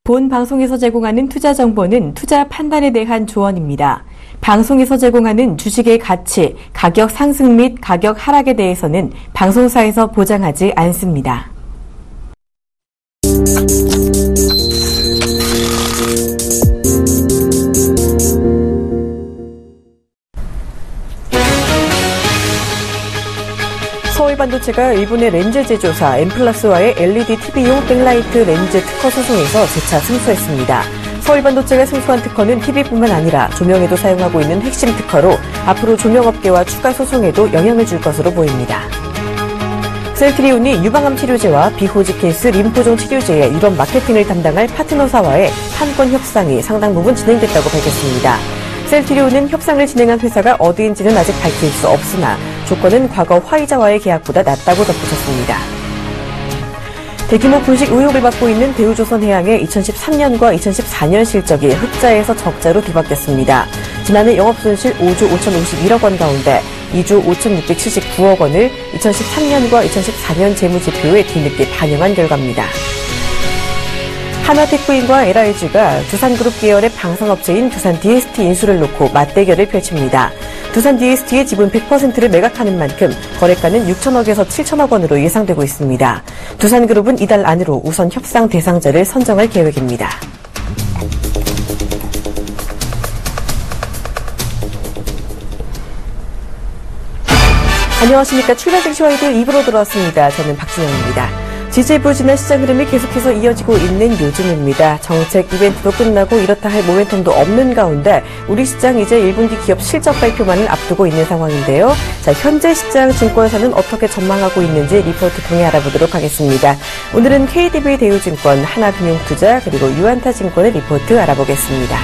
본 방송에서 제공하는 투자 정보는 투자 판단에 대한 조언입니다. 방송에서 제공하는 주식의 가치, 가격 상승 및 가격 하락에 대해서는 방송사에서 보장하지 않습니다. 서울반도체가 일본의 렌즈 제조사 엠플러스와의 LED TV용 백라이트 렌즈 특허 소송에서 재차 승소했습니다. 서울반도체가 승소한 특허는 TV뿐만 아니라 조명에도 사용하고 있는 핵심 특허로 앞으로 조명업계와 추가 소송에도 영향을 줄 것으로 보입니다. 셀트리온이 유방암 치료제와 비호지케이스 림포종 치료제의 유럽 마케팅을 담당할 파트너사와의 판권 협상이 상당 부분 진행됐다고 밝혔습니다. 셀트리온은 협상을 진행한 회사가 어디인지는 아직 밝힐 수 없으나 조건은 과거 화이자와의 계약보다 낮다고 덧붙였습니다. 대규모 분식 의혹을 받고 있는 대우조선해양의 2013년과 2014년 실적이 흑자에서 적자로 뒤바뀌었습니다. 지난해 영업손실 5조 5,051억 원 가운데 2조 5,679억 원을 2013년과 2014년 재무지표에 뒤늦게 반영한 결과입니다. 하나테크인과 LIG가 두산그룹 계열의 방산업체인 두산 DST 인수를 놓고 맞대결을 펼칩니다. 두산 DST의 지분 100%를 매각하는 만큼 거래가는 6천억에서 7천억 원으로 예상되고 있습니다. 두산그룹은 이달 안으로 우선 협상 대상자를 선정할 계획입니다. 안녕하십니까. 출발증시와이드 2부로 돌아왔습니다. 저는 박진영입니다. 지지부진한 시장 흐름이 계속해서 이어지고 있는 요즘입니다. 정책 이벤트도 끝나고 이렇다 할 모멘텀도 없는 가운데 우리 시장 이제 1분기 기업 실적 발표만을 앞두고 있는 상황인데요. 자, 현재 시장 증권사는 어떻게 전망하고 있는지 리포트 통해 알아보도록 하겠습니다. 오늘은 KDB 대우증권, 하나금융투자 그리고 유안타증권의 리포트 알아보겠습니다.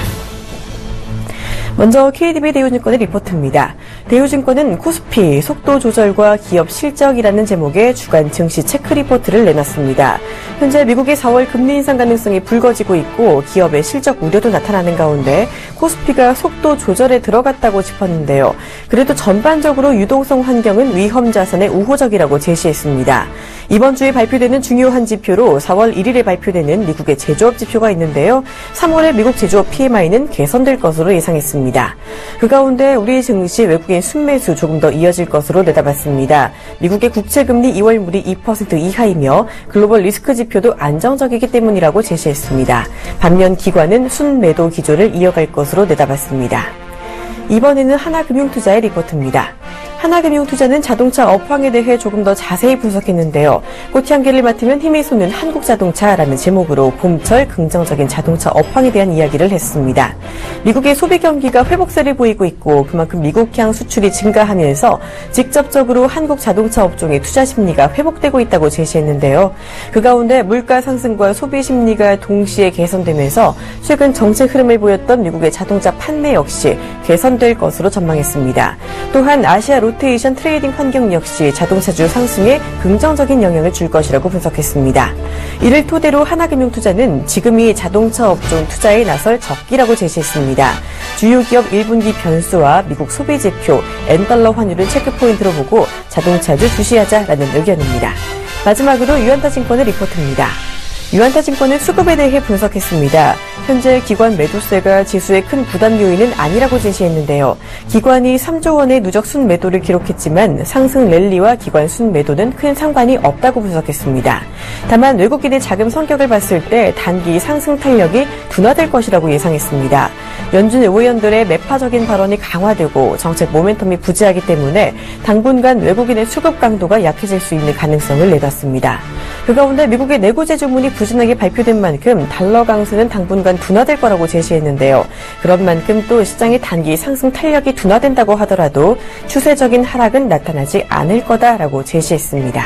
먼저 KDB 대우증권의 리포트입니다. 대우증권은 코스피 속도 조절과 기업 실적이라는 제목의 주간 증시 체크 리포트를 내놨습니다. 현재 미국의 4월 금리 인상 가능성이 불거지고 있고 기업의 실적 우려도 나타나는 가운데 코스피가 속도 조절에 들어갔다고 짚었는데요. 그래도 전반적으로 유동성 환경은 위험 자산에 우호적이라고 제시했습니다. 이번 주에 발표되는 중요한 지표로 4월 1일에 발표되는 미국의 제조업 지표가 있는데요. 3월에 미국 제조업 PMI는 개선될 것으로 예상했습니다. 그 가운데 우리 증시 외국인 순매수 조금 더 이어질 것으로 내다봤습니다. 미국의 국채금리 2월물이 2% 이하이며 글로벌 리스크 지표도 안정적이기 때문이라고 제시했습니다. 반면 기관은 순매도 기조를 이어갈 것으로 내다봤습니다. 이번에는 하나금융투자의 리포트입니다. 하나금융투자는 자동차 업황에 대해 조금 더 자세히 분석했는데요. 꽃이 한 개를 맡으면 힘이 솟는 한국자동차라는 제목으로 봄철 긍정적인 자동차 업황에 대한 이야기를 했습니다. 미국의 소비 경기가 회복세를 보이고 있고 그만큼 미국향 수출이 증가하면서 직접적으로 한국 자동차 업종의 투자 심리가 회복되고 있다고 제시했는데요. 그 가운데 물가 상승과 소비 심리가 동시에 개선되면서 최근 정책 흐름을 보였던 미국의 자동차 판매 역시 개선될 것으로 전망했습니다. 또한 아시아 로테이션 트레이딩 환경 역시 자동차주 상승에 긍정적인 영향을 줄 것이라고 분석했습니다. 이를 토대로 하나금융투자는 지금이 자동차 업종 투자에 나설 적기라고 제시했습니다. 주요 기업 1분기 변수와 미국 소비 지표, 엔달러 환율을 체크포인트로 보고 자동차주 주시하자라는 의견입니다. 마지막으로 유안타증권의 리포트입니다. 유안타증권은 수급에 대해 분석했습니다. 현재 기관 매도세가 지수의 큰 부담 요인은 아니라고 제시했는데요. 기관이 3조 원의 누적 순매도를 기록했지만 상승 랠리와 기관 순매도는 큰 상관이 없다고 분석했습니다. 다만 외국인의 자금 성격을 봤을 때 단기 상승 탄력이 둔화될 것이라고 예상했습니다. 연준 의원들의 매파적인 발언이 강화되고 정책 모멘텀이 부재하기 때문에 당분간 외국인의 수급 강도가 약해질 수 있는 가능성을 내놨습니다. 그 가운데 미국의 내구재 주문이 부진하게 발표된 만큼 달러 강세는 당분간 둔화될 거라고 제시했는데요. 그런 만큼 또 시장의 단기 상승 탄력이 둔화된다고 하더라도 추세적인 하락은 나타나지 않을 거다라고 제시했습니다.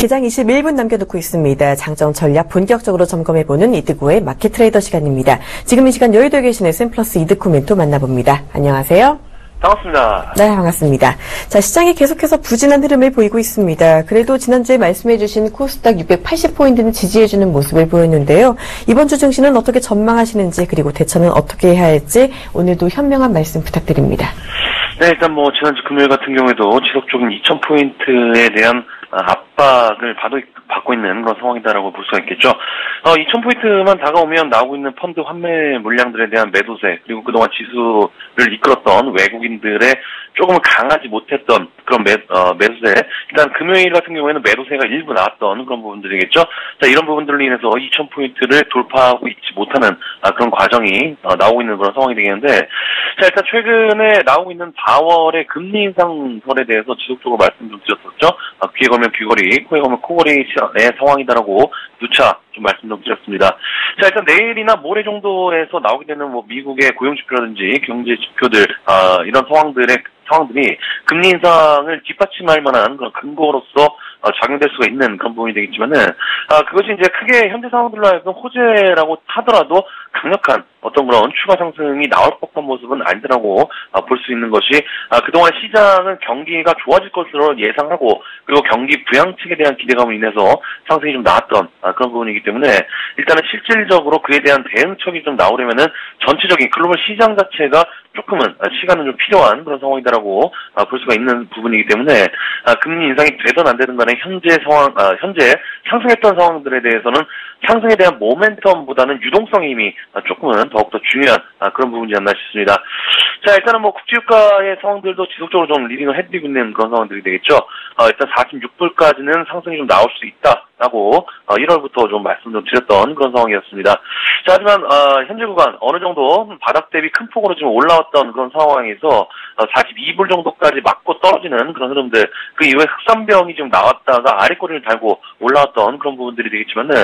시장 21분 남겨놓고 있습니다. 장정 전략 본격적으로 점검해보는 이득고의 마켓 트레이더 시간입니다. 지금 이 시간 여의도에 계시는 샘플러스 이득 코멘토 만나봅니다. 안녕하세요. 반갑습니다. 네, 반갑습니다. 자, 시장이 계속해서 부진한 흐름을 보이고 있습니다. 그래도 지난주에 말씀해주신 코스닥 680포인트는 지지해주는 모습을 보였는데요. 이번 주 증시는 어떻게 전망하시는지, 그리고 대처는 어떻게 해야 할지 오늘도 현명한 말씀 부탁드립니다. 네, 일단 지난주 금요일 같은 경우에도 지속적인 2000포인트에 대한 압박을 받고 있는 그런 상황이다라고 볼 수가 있겠죠. 2000포인트만 다가오면 나오고 있는 펀드 환매 물량들에 대한 매도세, 그리고 그동안 지수를 이끌었던 외국인들의 조금은 강하지 못했던 그런 매도세. 일단 금요일 같은 경우에는 매도세가 일부 나왔던 그런 부분들이겠죠. 자, 이런 부분들로 인해서 2000포인트를 돌파하고 있지 못하는 그런 과정이 나오고 있는 그런 상황이 되겠는데, 자, 일단 최근에 나오고 있는 4월의 금리 인상설에 대해서 지속적으로 말씀 좀 드렸었죠. 귀에 걸면 귀걸이, 코에 걸면 코걸이의 상황이다라고 누차 좀 말씀 좀 드렸습니다. 자, 일단 내일이나 모레 정도에서 나오게 되는 미국의 고용 지표라든지 경제 지표들, 이런 상황들이 금리 인상을 뒷받침할 만한 그런 근거로서 작용될 수가 있는 그런 부분이 되겠지만은, 그것이 이제 크게 현재 상황들로 하여금 호재라고 하더라도 강력한 어떤 그런 추가 상승이 나올 법한 모습은 아니더라고 볼 수 있는 것이, 그동안 시장은 경기가 좋아질 것으로 예상하고, 그리고 경기 부양책에 대한 기대감으로 인해서 상승이 좀 나왔던 그런 부분이기 때문에, 일단은 실질적으로 그에 대한 대응책이 좀 나오려면은 전체적인 글로벌 시장 자체가 조금은 시간은 좀 필요한 그런 상황이다라고 볼 수가 있는 부분이기 때문에, 금리 인상이 되든 안 되든 간에 현재 상승했던 상황들에 대해서는 상승에 대한 모멘텀보다는 유동성의 힘이 조금은 더욱더 중요한 그런 부분이지 않나 싶습니다. 자, 일단은 국제유가의 상황들도 지속적으로 좀 리딩을 해드리고 있는 그런 상황들이 되겠죠. 일단 46불까지는 상승이 좀 나올 수 있다라고 1월부터 좀 말씀 좀 드렸던 그런 상황이었습니다. 자, 하지만 현재 구간 어느 정도 바닥 대비 큰 폭으로 지금 올라왔던 그런 상황에서 42불 정도까지 맞고 떨어지는 그런 흐름들, 그 이후에 흑산병이 좀 나왔다가 아래 꼬리를 달고 올라왔던 그런 부분들이 되겠지만은,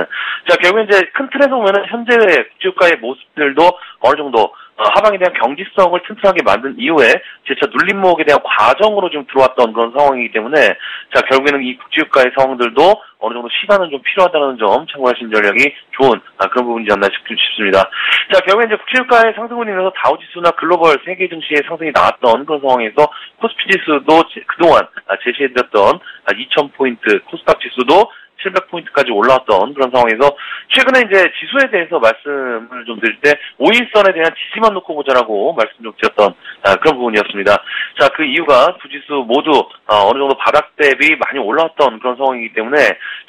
자, 결국에 이제 큰 틀에서 보면은 현재 국제유가의 모습들도 어느 정도 하방에 대한 경직성을 튼튼하게 만든 이후에 재차 눌림목에 대한 과정으로 좀 들어왔던 그런 상황이기 때문에, 자, 결국에는 이 국제유가의 상황들도 어느 정도 시간은 좀 필요하다는 점 참고하시는 전략이 좋은 그런 부분이지 않나 싶습니다. 자, 결국에 이제 국제유가의 상승으로 인해서 다우지수나 글로벌 세계 증시의 상승이 나왔던 그런 상황에서 코스피 지수도 그동안 제시해드렸던 2000포인트, 코스닥 지수도 700포인트까지 올라왔던 그런 상황에서, 최근에 이제 지수에 대해서 말씀을 좀 드릴 때 5일선에 대한 지지만 놓고 보자라고 말씀 좀 드렸던 그런 부분이었습니다. 자, 그 이유가 두 지수 모두 어느 정도 바닥 대비 많이 올라왔던 그런 상황이기 때문에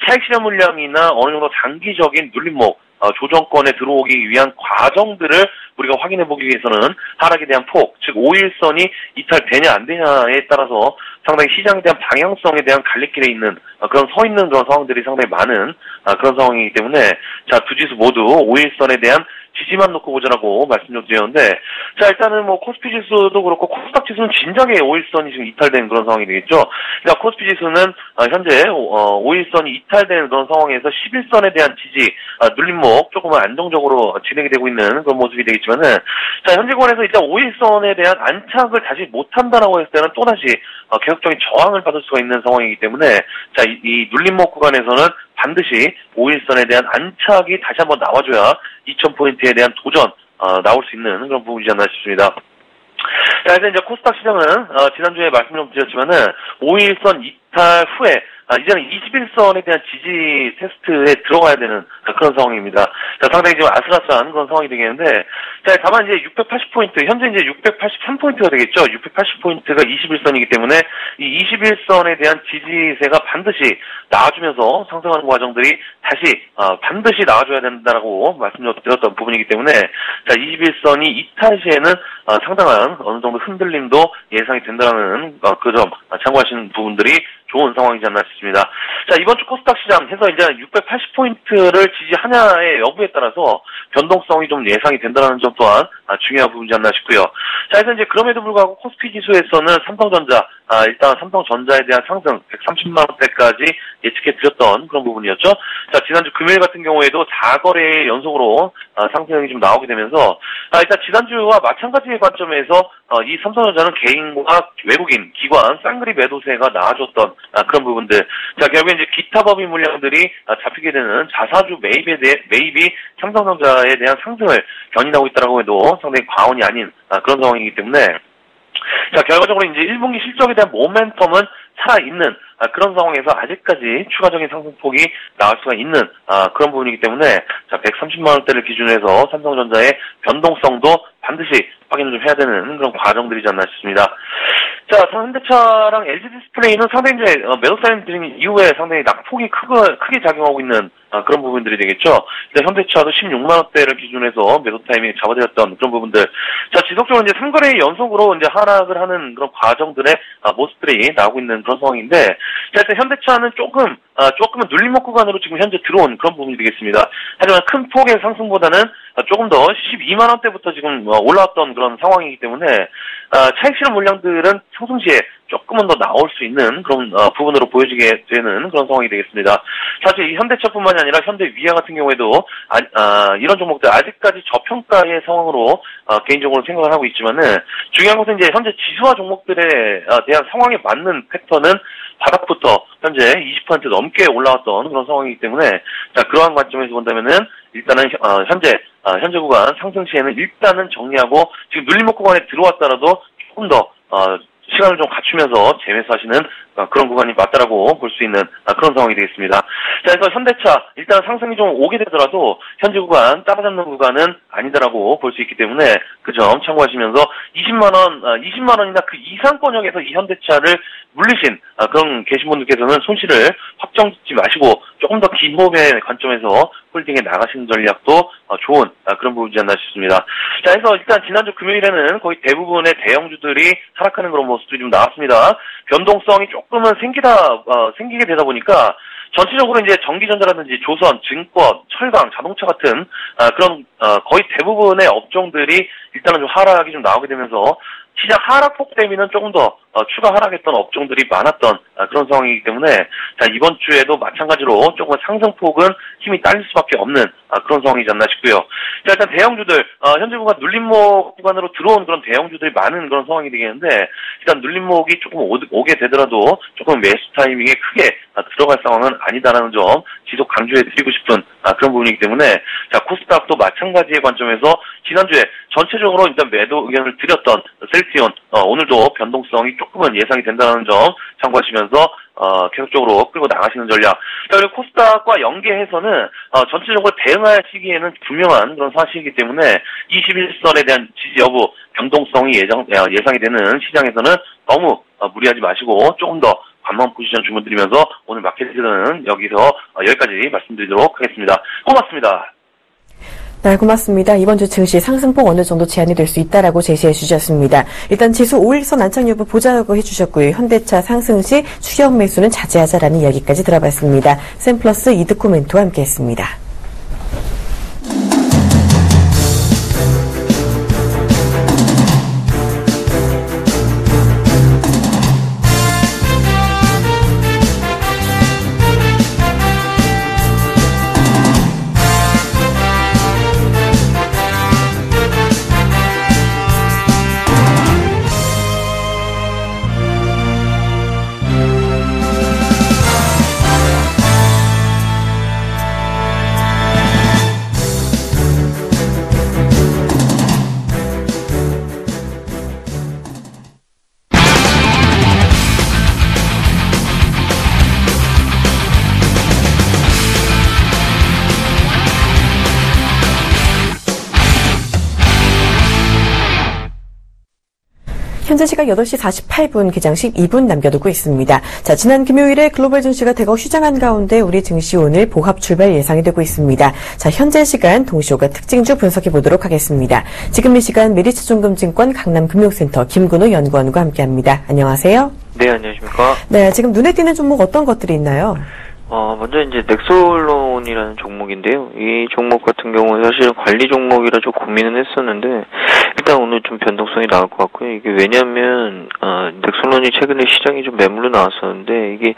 차익 실현 물량이나 어느 정도 단기적인 눌림목, 조정권에 들어오기 위한 과정들을 우리가 확인해 보기 위해서는 하락에 대한 폭, 즉 5일선이 이탈되냐 안 되냐에 따라서 상당히 시장에 대한 방향성에 대한 갈림길에 있는 그런 서 있는 그런 상황들이 상당히 많은 그런 상황이기 때문에, 자, 두 지수 모두 5일선에 대한 지지만 놓고 보자라고 말씀 좀 드렸는데, 자, 일단은 코스피 지수도 그렇고 코스닥 지수는 진작에 5일선이 지금 이탈된 그런 상황이 되겠죠. 그러니까 코스피 지수는 현재 5일선이 이탈된 그런 상황에서 11선에 대한 지지, 눌림목 조금은 안정적으로 진행이 되고 있는 그런 모습이 되겠지만은, 자, 현재 구간에서 일단 5일선에 대한 안착을 다시 못한다라고 했을 때는 또다시 계속적인 저항을 받을 수가 있는 상황이기 때문에, 자, 이 눌림목 구간에서는 반드시 5일선에 대한 안착이 다시 한번 나와줘야 2000포인트에 대한 도전 나올 수 있는 그런 부분이지 않나 싶습니다. 자, 이제 코스닥 시장은 지난주에 말씀 좀 드렸지만은 5일선 이탈 후에 이제는 21선에 대한 지지 테스트에 들어가야 되는 그런 상황입니다. 자, 상당히 지금 아슬아슬한 그런 상황이 되겠는데, 자, 다만 이제 680포인트, 현재 이제 683포인트가 되겠죠. 680포인트가 21선이기 때문에 이 21선에 대한 지지세가 반드시 나와주면서 상승하는 과정들이 다시 반드시 나와줘야 된다라고 말씀드렸던 부분이기 때문에, 자, 21선이 이탈 시에는 상당한 어느 정도 흔들림도 예상이 된다는 그 점 참고하시는 부분들이 좋은 상황이지 않나 싶습니다. 자, 이번 주 코스닥 시장 해서 이제 680포인트를 지지하냐의 여부에 따라서 변동성이 좀 예상이 된다는 점 또한 중요한 부분이지 않나 싶고요. 자, 그래서 이제 그럼에도 불구하고 코스피 지수에서는 삼성전자, 일단 삼성전자에 대한 상승 130만 원대까지 예측해드렸던 그런 부분이었죠. 자, 지난주 금요일 같은 경우에도 4거래 연속으로 상승이 좀 나오게 되면서 일단 지난주와 마찬가지의 관점에서 이 삼성전자는 개인과 외국인, 기관, 쌍그리 매도세가 나와줬던 그런 부분들. 자, 결국에 이제 기타 법인 물량들이 잡히게 되는 자사주 매입이 삼성전자에 대한 상승을 견인하고 있다고 해도 상당히 과언이 아닌 그런 상황이기 때문에 자, 결과적으로 이제 1분기 실적에 대한 모멘텀은 살아있는 그런 상황에서 아직까지 추가적인 상승폭이 나올 수가 있는 그런 부분이기 때문에 자, 130만 원대를 기준으로 해서 삼성전자의 변동성도 반드시 확인을 좀 해야 되는 그런 과정들이지 않나 싶습니다. 자, 현대차랑 LG디스플레이는 상당히 이제 매도 사인 드린 이후에 상당히 낙폭이 크게 작용하고 있는 그런 부분들이 되겠죠. 근데 현대차도 16만 원대를 기준으로 해서 매도 타이밍이 잡아들였던 그런 부분들. 자, 지속적으로 이제 3거래 연속으로 이제 하락을 하는 그런 과정들의 모습들이 나오고 있는 그런 상황인데, 자, 일단 현대차는 조금은 눌림목 구간으로 지금 현재 들어온 그런 부분이 되겠습니다. 하지만 큰 폭의 상승보다는 조금 더 12만 원대부터 지금 올라왔던 그런 상황이기 때문에 차익 실현 물량들은 상승 시에 조금은 더 나올 수 있는 그런 부분으로 보여지게 되는 그런 상황이 되겠습니다. 사실 이 현대차뿐만이 아니라 현대위아 같은 경우에도 이런 종목들 아직까지 저평가의 상황으로 개인적으로 생각을 하고 있지만은 중요한 것은 이제 현재 지수화 종목들에 대한 상황에 맞는 팩터는 바닥부터 현재 20% 넘게 올라왔던 그런 상황이기 때문에 자, 그러한 관점에서 본다면은 일단은 현재 구간 상승 시에는 일단은 정리하고 지금 눌림목 구간에 들어왔더라도 조금 더 시간을 좀 갖추면서 재매수하시는 그런 구간이 맞다라고 볼 수 있는 그런 상황이 되겠습니다. 자, 그래서 현대차 일단 상승이 좀 오게 되더라도 현재 구간 따라잡는 구간은 아니다라고 볼 수 있기 때문에 그 점 참고하시면서 20만 원이나 그 이상권역에서 이 현대차를 물리신 그런 계신 분들께서는 손실을 확정 짓지 마시고 조금 더 긴 호흡의 관점에서 홀딩에 나가시는 전략도 좋은 그런 부분이지 않나 싶습니다. 자, 그래서 일단 지난주 금요일에는 거의 대부분의 대형주들이 하락하는 그런 모습들이 좀 나왔습니다. 변동성이 조금은 생기게 되다 보니까 전체적으로 이제 전기전자라든지 조선, 증권, 철강, 자동차 같은 그런 거의 대부분의 업종들이 일단은 좀 하락이 좀 나오게 되면서 시장 하락폭 대비는 조금 더 추가 하락했던 업종들이 많았던 그런 상황이기 때문에 자, 이번 주에도 마찬가지로 조금 상승폭은 힘이 딸릴 수밖에 없는 그런 상황이지 않나 싶고요. 자, 일단 대형주들 현재 구간 눌림목 구간으로 들어온 그런 대형주들이 많은 그런 상황이 되겠는데 일단 눌림목이 조금 오게 되더라도 조금 매수 타이밍에 크게 들어갈 상황은 아니다라는 점 지속 강조해 드리고 싶은 그런 부분이기 때문에 자, 코스닥도 마찬가지의 관점에서 지난주에 전체적으로 일단 매도 의견을 드렸던 셀트리온 오늘도 변동성이 조금은 예상이 된다는 점 참고하시면서 계속적으로 끌고 나가시는 전략. 그리고 코스닥과 연계해서는 전체적으로 대응할 시기에는 분명한 그런 사실이기 때문에 21선에 대한 지지 여부 변동성이 예상이 되는 시장에서는 너무 무리하지 마시고 조금 더 관망 포지션 주문드리면서 오늘 마켓은 여기까지 말씀드리도록 하겠습니다. 고맙습니다. 네, 고맙습니다. 이번 주 증시 상승폭 어느 정도 제한이 될 수 있다라고 제시해 주셨습니다. 일단 지수 5일선 안착 여부 보자고 해주셨고요. 현대차 상승 시 추격 매수는 자제하자라는 이야기까지 들어봤습니다. 샘플러스 이득 코멘트와 함께했습니다. 현재 시각 8시 48분 개장식 2분 남겨두고 있습니다. 자, 지난 금요일에 글로벌 증시가 대거 휴장한 가운데 우리 증시 오늘 보합 출발 예상이 되고 있습니다. 자, 현재 시간 동시호가 특징주 분석해 보도록 하겠습니다. 지금 이 시간 메리츠증권증권 강남금융센터 김근호 연구원과 함께합니다. 안녕하세요. 네, 안녕하십니까. 네, 지금 눈에 띄는 종목 어떤 것들이 있나요? 먼저 이제 넥솔론이라는 종목인데요. 이 종목 같은 경우는 사실은 관리 종목이라 좀 고민은 했었는데, 일단 오늘 좀 변동성이 나올 것 같고요. 이게 왜냐면, 넥솔론이 최근에 시장이 좀 매물로 나왔었는데, 이게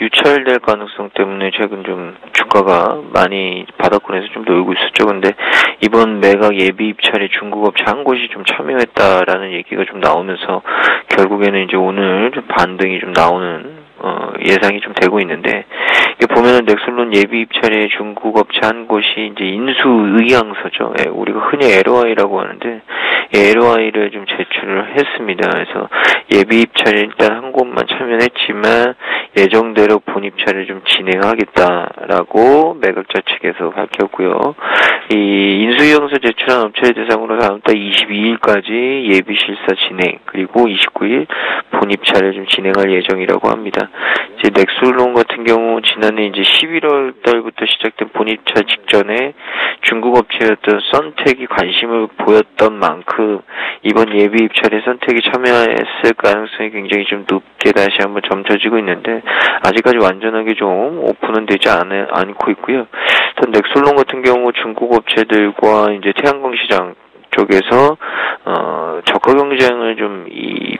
유찰될 가능성 때문에 최근 좀 주가가 많이 바닥권에서 좀 놀고 있었죠. 근데 이번 매각 예비 입찰에 중국업체 한 곳이 좀 참여했다라는 얘기가 좀 나오면서, 결국에는 이제 오늘 좀 반등이 좀 나오는 예상이 좀 되고 있는데, 이게 보면은 넥솔론 예비 입찰에 중국 업체 한 곳이 이제 인수의향서죠. 예, 우리가 흔히 LOI라고 하는데, 예, LOI를 좀 제출을 했습니다. 그래서 예비 입찰에 일단 한 곳만 참여했지만 예정대로 본입찰을 좀 진행하겠다라고 매각자 측에서 밝혔고요. 이 인수의향서 제출한 업체를 대상으로 다음 달 22일까지 예비 실사 진행, 그리고 29일 본입찰을 좀 진행할 예정이라고 합니다. 이제 넥솔론 같은 경우 지난해 이제 11월 달부터 시작된 본입찰 직전에 중국 업체였던 썬텍이 관심을 보였던 만큼 이번 예비 입찰에 썬텍이 참여했을 가능성이 굉장히 좀 높게 다시 한번 점쳐지고 있는데, 아직까지 완전하게 좀 오픈은 되지 않고 있고요. 또 넥솔론 같은 경우 중국 업체들과 이제 태양광 시장 쪽에서 저가 경쟁을 좀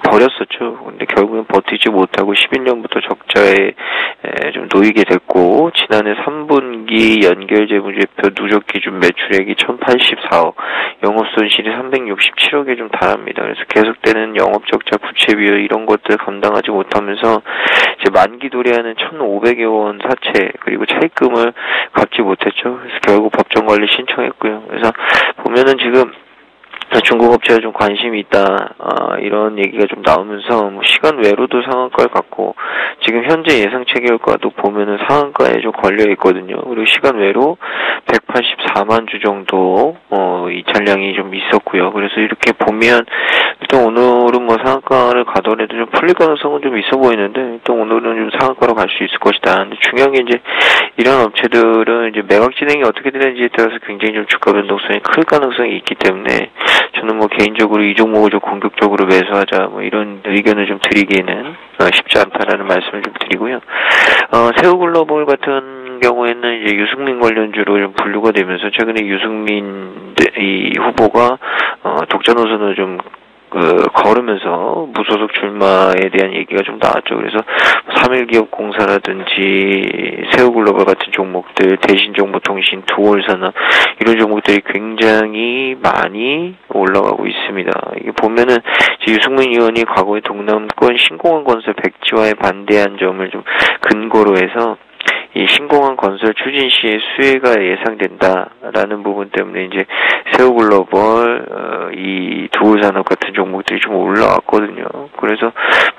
벌였었죠. 근데 결국엔 버티지 못하고 11년부터 적자에 좀 놓이게 됐고, 지난해 3분기 연결 재무제표 누적 기준 매출액이 1,084억, 영업 손실이 367억에 좀 달합니다. 그래서 계속되는 영업 적자, 부채 비율 이런 것들 감당하지 못하면서 이제 만기 도래하는 1,500여 원 사채 그리고 차입금을 갚지 못했죠. 그래서 결국 법정 관리 신청했고요. 그래서 보면은 지금 중국 업체가 좀 관심이 있다, 이런 얘기가 좀 나오면서, 뭐, 시간 외로도 상한가를 갖고, 지금 현재 예상 체결가도 보면은 상한가에 좀 걸려 있거든요. 그리고 시간 외로 184만 주 정도, 이찰량이 좀 있었고요. 그래서 이렇게 보면, 일단 오늘은 뭐 상한가를 가더라도 좀 풀릴 가능성은 좀 있어 보이는데, 일단 오늘은 좀 상한가로 갈 수 있을 것이다. 근데 중요한 게 이제, 이런 업체들은 이제 매각 진행이 어떻게 되는지에 따라서 굉장히 좀 주가 변동성이 클 가능성이 있기 때문에, 저는 뭐 개인적으로 이 종목을 좀 공격적으로 매수하자, 뭐 이런 의견을 좀 드리기에는 쉽지 않다라는 말씀을 좀 드리고요. 세우글로벌 같은 경우에는 이제 유승민 관련주로 좀 분류가 되면서 최근에 유승민 이 후보가 독자 노선을 좀 걸으면서 무소속 출마에 대한 얘기가 좀 나왔죠. 그래서 3일기업공사라든지 세우글로벌 같은 종목들, 대신정보통신, 두월산업 이런 종목들이 굉장히 많이 올라가고 있습니다. 이게 보면은 유승민 의원이 과거에 동남권 신공항 건설 백지화에 반대한 점을 좀 근거로 해서 이 신공항 건설 추진 시에 수혜가 예상된다라는 부분 때문에 이제 세우글로벌, 이 두울산업 같은 종목들이 좀 올라왔거든요. 그래서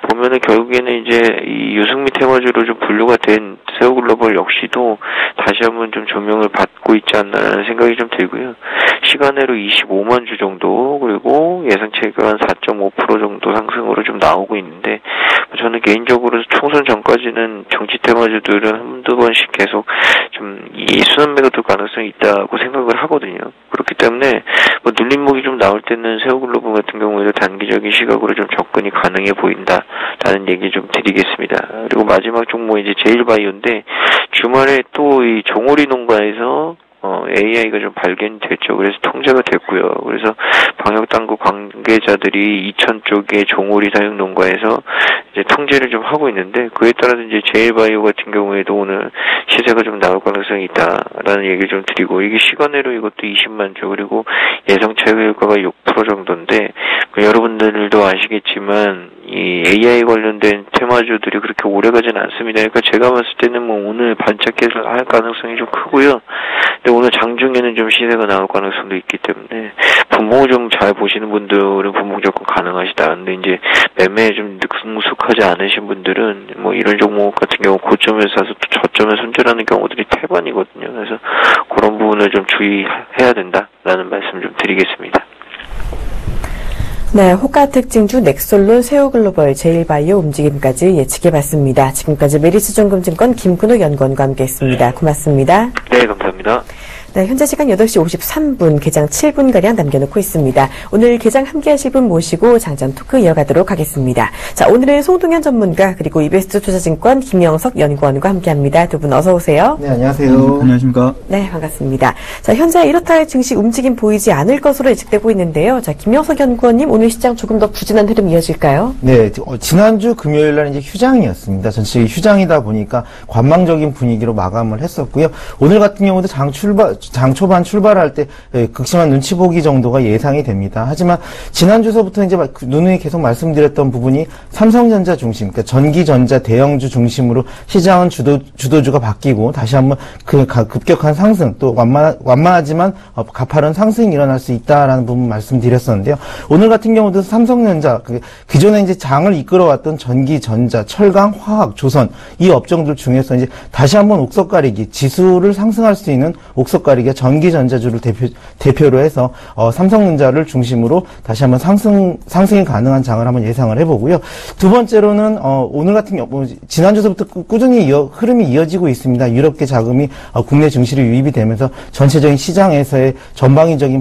보면은 결국에는 이제 이 유승민 테마주로 좀 분류가 된 세우글로벌 역시도 다시 한번 좀 조명을 받고 있지 않나라는 생각이 좀 들고요. 시간으로 25만 주 정도, 그리고 예상치가 한 4.5% 정도 상승으로 좀 나오고 있는데, 저는 개인적으로 총선 전까지는 정치 테마주들은 한두 번씩 계속 좀 이 순환 매각될 가능성이 있다고 생각을 하거든요. 그렇기 때문에 뭐 눌림목이 좀 나올 때는 세우글로벌 같은 경우에도 단기적인 시각으로 좀 접근이 가능해 보인다라는 얘기 좀 드리겠습니다. 그리고 마지막 종목 이제 제일바이오인데, 주말에 또 이 종오리 농가에서 AI가 좀 발견됐죠. 그래서 통제가 됐고요. 그래서 방역당국 관계자들이 이천 쪽의 종오리 사육 농가에서 이제 통제를 좀 하고 있는데, 그에 따라서 이제 제일바이오 같은 경우에도 오늘 시세가 좀 나올 가능성이 있다라는 얘기를 좀 드리고, 이게 시간으로 이것도 20만 주, 그리고 예상 최고효과가 6% 정도인데, 여러분들도 아시겠지만 이 AI 관련된 테마주들이 그렇게 오래가진 않습니다. 그러니까 제가 봤을 때는 뭐 오늘 반짝해서 할 가능성이 좀 크고요. 근데 오늘 장중에는 좀 시세가 나올 가능성도 있기 때문에 분봉을 좀 잘 보시는 분들은 분봉 접근 가능하시다. 근데 이제 매매에 좀 능숙하지 않으신 분들은 뭐 이런 종목 같은 경우 고점에서 사서 또 저점에 손절하는 경우들이 태반이거든요. 그래서 그런 부분을 좀 주의해야 된다라는 말씀 좀 드리겠습니다. 네, 호가 특징주 넥솔론, 세우글로벌, 제일바이오 움직임까지 예측해봤습니다. 지금까지 메리츠증권증권 김근호 연구원과 함께했습니다. 고맙습니다. 네, 감사합니다. 네, 현재 시간 8시 53분, 개장 7분가량 남겨놓고 있습니다. 오늘 개장 함께 하실 분 모시고 장전 토크 이어가도록 하겠습니다. 자, 오늘은 송동현 전문가, 그리고 이베스트 투자증권 김영석 연구원과 함께 합니다. 두 분 어서 오세요. 네, 안녕하세요. 안녕하십니까. 네, 반갑습니다. 자, 현재 이렇다 할 증시 움직임 보이지 않을 것으로 예측되고 있는데요. 자, 김영석 연구원님, 오늘 시장 조금 더 부진한 흐름 이어질까요? 네, 지난주 금요일 날 이제 휴장이었습니다. 전체 휴장이다 보니까 관망적인 분위기로 마감을 했었고요. 오늘 같은 경우도 장 초반 출발할 때 극심한 눈치 보기 정도가 예상이 됩니다. 하지만 지난주서부터 이제 누누이 계속 말씀드렸던 부분이 삼성전자 중심, 그러니까 전기전자 대형주 중심으로 시장은 주도주가 바뀌고 다시 한번 그 급격한 상승, 또 완만하지만 가파른 상승이 일어날 수 있다라는 부분 말씀드렸었는데요. 오늘 같은 경우도 삼성전자, 기존에 이제 장을 이끌어왔던 전기전자, 철강, 화학, 조선 이 업종들 중에서 이제 다시 한번 옥석 가리기, 지수를 상승할 수 있는 옥석 가리기가 전기전자주를 대표로 해서 삼성전자를 중심으로 다시 한번 상승이 가능한 장을 한번 예상을 해보고요. 두 번째로는 오늘 같은 경우 지난주부터 꾸준히 흐름이 이어지고 있습니다. 유럽계 자금이 국내 증시로 유입이 되면서 전체적인 시장에서의 전방위적인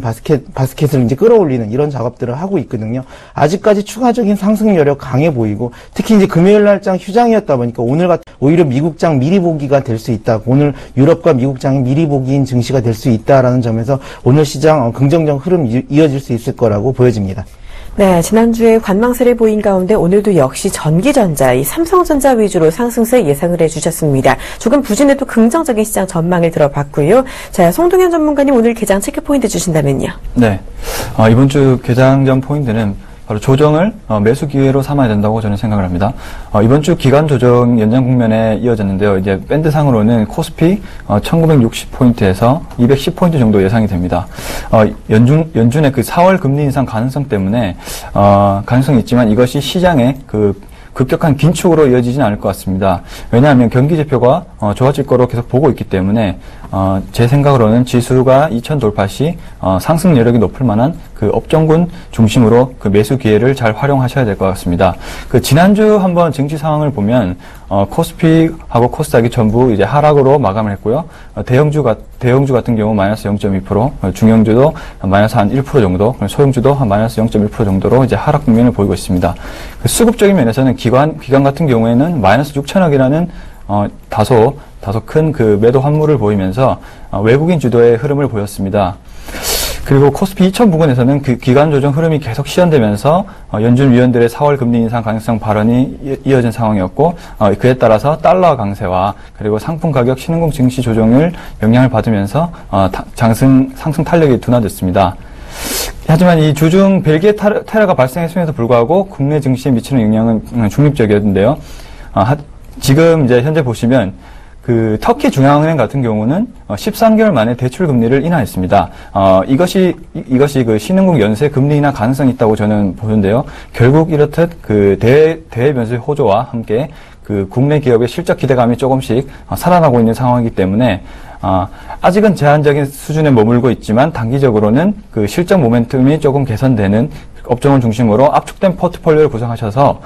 바스켓을 이제 끌어올리는 이런 작업들을 하고 있거든요. 아직까지 추가적인 상승 여력 강해 보이고, 특히 이제 금요일 날장 휴장이었다 보니까 오늘 같은 오히려 미국장 미리 보기가 될 수 있다. 오늘 유럽과 미국장이 미리 보기인 증시가 될 수 있다라는 점에서 오늘 시장 긍정적 흐름 이어질 수 있을 거라고 보여집니다. 네, 지난주에 관망세를 보인 가운데 오늘도 역시 전기전자, 이 삼성전자 위주로 상승세 예상을 해주셨습니다. 조금 부진해도 긍정적인 시장 전망을 들어봤고요. 자, 송동현 전문가님 오늘 개장 체크 포인트 주신다면요. 네, 이번 주 개장 전 포인트는 바로 조정을 매수 기회로 삼아야 된다고 저는 생각을 합니다. 이번 주 기간 조정 연장 국면에 이어졌는데요. 이제 밴드상으로는 코스피 1960포인트에서 210포인트 정도 예상이 됩니다. 연준의 그 4월 금리 인상 가능성 때문에 가능성이 있지만 이것이 시장의 그 급격한 긴축으로 이어지진 않을 것 같습니다. 왜냐하면 경기 지표가 좋아질 거로 계속 보고 있기 때문에 제 생각으로는 지수가 2000 돌파 시 상승 여력이 높을 만한 그 업종군 중심으로 그 매수 기회를 잘 활용하셔야 될 것 같습니다. 그 지난주 한번 증시 상황을 보면 코스피하고 코스닥이 전부 이제 하락으로 마감을 했고요. 대형주 같은 경우 마이너스 0.2%, 중형주도 마이너스 한 1% 정도, 소형주도 한 마이너스 0.1% 정도로 이제 하락 국면을 보이고 있습니다. 그 수급적인 면에서는 기관 같은 경우에는 마이너스 6천억이라는 다소 큰 그 매도 환물을 보이면서 외국인 주도의 흐름을 보였습니다. 그리고 코스피 2000 부근에서는 그 기간 조정 흐름이 계속 시현되면서 연준 위원들의 4월 금리 인상 가능성 발언이 이어진 상황이었고, 그에 따라서 달러 강세와 그리고 상품 가격 신흥국 증시 조정을 영향을 받으면서 상승 탄력이 둔화됐습니다. 하지만 이 주중 벨기에 테러가 발생했음에도 불구하고 국내 증시에 미치는 영향은 중립적이었는데요. 지금 이제 현재 보시면 그 터키 중앙은행 같은 경우는 13개월 만에 대출 금리를 인하했습니다. 이것이 그 신흥국 연쇄 금리 인하 가능성이 있다고 저는 보는데요. 결국 이렇듯 그 대외 변수의 호조와 함께 그 국내 기업의 실적 기대감이 조금씩 살아나고 있는 상황이기 때문에 아직은 제한적인 수준에 머물고 있지만 단기적으로는 그 실적 모멘텀이 조금 개선되는 업종을 중심으로 압축된 포트폴리오를 구성하셔서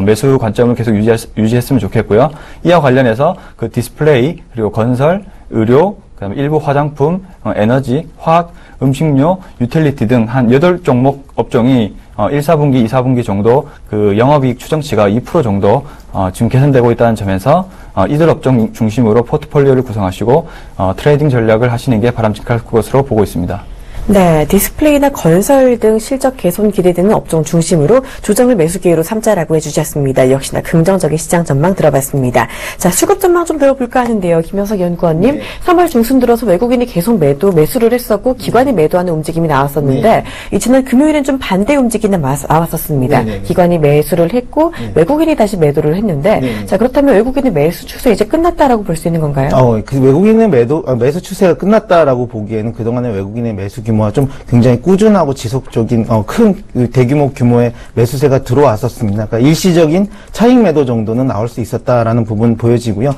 매수 관점을 계속 유지했으면 좋겠고요. 이와 관련해서 그 디스플레이, 그리고 건설, 의료, 그다음에 일부 화장품, 에너지, 화학, 음식료, 유틸리티 등 한 8종목 업종이 1, 4분기, 2, 4분기 정도 그 영업이익 추정치가 2% 정도 지금 개선되고 있다는 점에서 이들 업종 중심으로 포트폴리오를 구성하시고 트레이딩 전략을 하시는 게 바람직할 것으로 보고 있습니다. 네, 디스플레이나 건설 등 실적 개선 기대되는 업종 중심으로 조정을 매수 기회로 삼자라고 해주셨습니다. 역시나 긍정적인 시장 전망 들어봤습니다. 자, 수급 전망 좀 배워볼까 하는데요. 김영석 연구원님, 네. 3월 중순 들어서 외국인이 계속 매수를 했었고 기관이 매도하는 움직임이 나왔었는데 네. 이 지난 금요일엔 좀 반대 움직임이 나왔었습니다. 네. 기관이 매수를 했고 네. 외국인이 다시 매도를 했는데 네. 자, 그렇다면 외국인의 매수 추세 이제 끝났다라고 볼 수 있는 건가요? 그 외국인의 매수 추세가 끝났다라고 보기에는 그동안의 외국인의 매수 규모 규모가 좀 굉장히 꾸준하고 지속적인 큰 대규모 규모의 매수세가 들어왔었습니다. 그러니까 일시적인 차익 매도 정도는 나올 수 있었다라는 부분 보여지고요.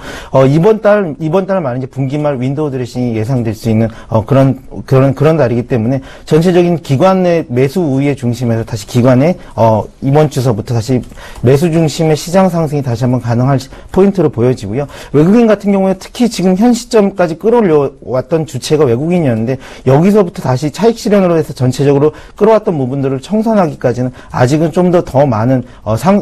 이번 달 말은 이제 분기말 윈도우 드레싱이 예상될 수 있는 그런 달이기 때문에 전체적인 기관의 매수 우위의 중심에서 다시 기관의 이번 주서부터 다시 매수 중심의 시장 상승이 다시 한번 가능할 포인트로 보여지고요. 외국인 같은 경우에 특히 지금 현 시점까지 끌어올려왔던 주체가 외국인이었는데 여기서부터 다시 차익 실현으로 해서 전체적으로 끌어왔던 부분들을 청산하기까지는 아직은 좀 더 많은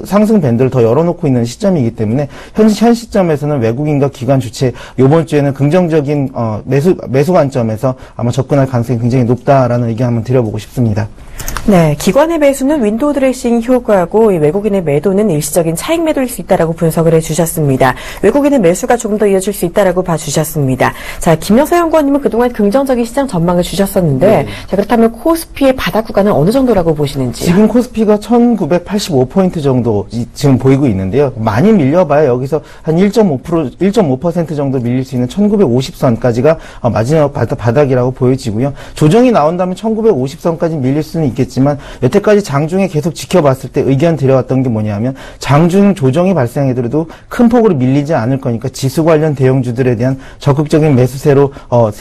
상승 밴드를 더 열어놓고 있는 시점이기 때문에 현 시점에서는 외국인과 기관 주체 이번 주에는 긍정적인 매수 관점에서 아마 접근할 가능성이 굉장히 높다라는 의견 한번 드려보고 싶습니다. 네, 기관의 매수는 윈도우 드레싱 효과고 외국인의 매도는 일시적인 차익 매도일 수 있다라고 분석을 해주셨습니다. 외국인의 매수가 조금 더 이어질 수 있다라고 봐주셨습니다. 자, 김영서 연구원님은 그동안 긍정적인 시장 전망을 주셨었는데, 네. 자, 그렇다면 코스피의 바닥 구간은 어느 정도라고 보시는지? 지금 코스피가 1985포인트 정도 지금 보이고 있는데요. 많이 밀려봐야 여기서 한 1.5% 정도 밀릴 수 있는 1950선까지가 마지막 바닥이라고 보여지고요. 조정이 나온다면 1950선까지 밀릴 수는 있겠지만 여태까지 장중에 계속 지켜봤을 때 의견 드려왔던 게 뭐냐면 장중 조정이 발생해도 큰 폭으로 밀리지 않을 거니까 지수 관련 대형주들에 대한 적극적인 매수세로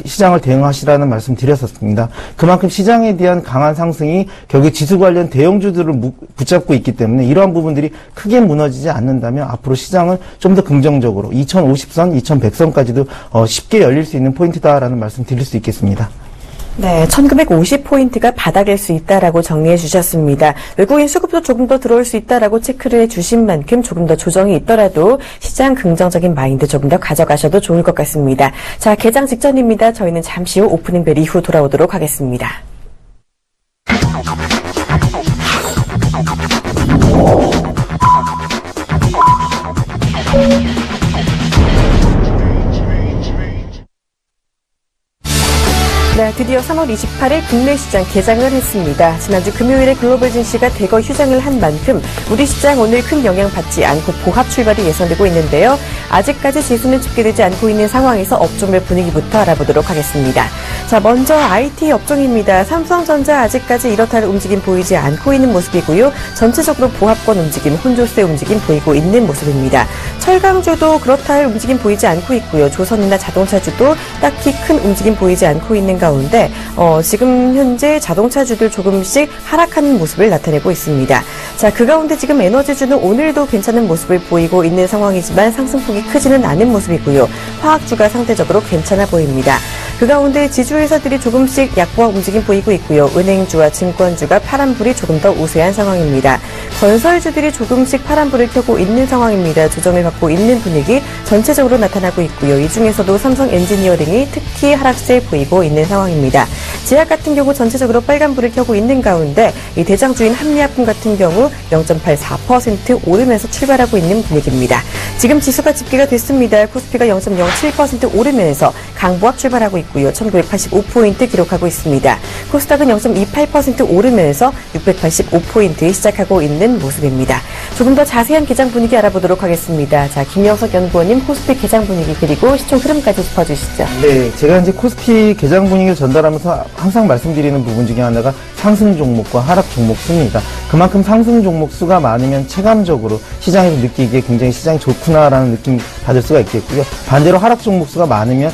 시장을 대응하시라는 말씀 드렸었습니다. 그만큼 시장에 대한 강한 상승이 결국 지수 관련 대형주들을 붙잡고 있기 때문에 이러한 부분들이 크게 무너지지 않는다면 앞으로 시장은 좀 더 긍정적으로 2050선, 2100선까지도 쉽게 열릴 수 있는 포인트다라는 말씀 드릴 수 있겠습니다. 네, 1950포인트가 바닥일 수 있다라고 정리해 주셨습니다. 외국인 수급도 조금 더 들어올 수 있다라고 체크를 해 주신 만큼 조금 더 조정이 있더라도 시장 긍정적인 마인드 조금 더 가져가셔도 좋을 것 같습니다. 자, 개장 직전입니다. 저희는 잠시 후 오프닝 벨 이후 돌아오도록 하겠습니다. 네, 드디어 3월 28일 국내 시장 개장을 했습니다. 지난주 금요일에 글로벌 증시가 대거 휴장을 한 만큼 우리 시장 오늘 큰 영향 받지 않고 보합 출발이 예상되고 있는데요. 아직까지 지수는 집계되지 않고 있는 상황에서 업종별 분위기부터 알아보도록 하겠습니다. 자, 먼저 IT 업종입니다. 삼성전자 아직까지 이렇다 할 움직임 보이지 않고 있는 모습이고요. 전체적으로 보합권 움직임, 혼조세 움직임 보이고 있는 모습입니다. 철강주도 그렇다 할 움직임 보이지 않고 있고요. 조선이나 자동차주도 딱히 큰 움직임 보이지 않고 있는 가운데 지금 현재 자동차주들 조금씩 하락하는 모습을 나타내고 있습니다. 자, 그 가운데 지금 에너지주는 오늘도 괜찮은 모습을 보이고 있는 상황이지만 상승폭이 크지는 않은 모습이고요. 화학주가 상대적으로 괜찮아 보입니다. 그 가운데 지주회사들이 조금씩 약보합 움직임 보이고 있고요. 은행주와 증권주가 파란불이 조금 더 우세한 상황입니다. 건설주들이 조금씩 파란불을 켜고 있는 상황입니다. 조정을 받고 있는 분위기 전체적으로 나타나고 있고요. 이 중에서도 삼성 엔지니어링이 특히 하락세 보이고 있는 상황입니다. 제약 같은 경우 전체적으로 빨간불을 켜고 있는 가운데 이 대장주인 한미약품 같은 경우 0.84% 오르면서 출발하고 있는 분위기입니다. 지금 지수가 집계가 됐습니다. 코스피가 0.07% 오르면서 강보합 출발하고 있고요. 1985포인트 기록하고 있습니다. 코스닥은 0.28% 오르면서 685포인트 시작하고 있는 모습입니다. 조금 더 자세한 개장 분위기 알아보도록 하겠습니다. 자, 김영석 연구원님 코스피 개장 분위기 그리고 시총 흐름까지 짚어주시죠. 네, 제가 이제 코스피 개장 분위기를 전달하면서 항상 말씀드리는 부분 중에 하나가 상승 종목과 하락 종목 수입니다. 그만큼 상승 종목 수가 많으면 체감적으로 시장에서 느끼기에 굉장히 시장이 좋구나라는 느낌 받을 수가 있겠고요. 반대로 하락 종목 수가 많으면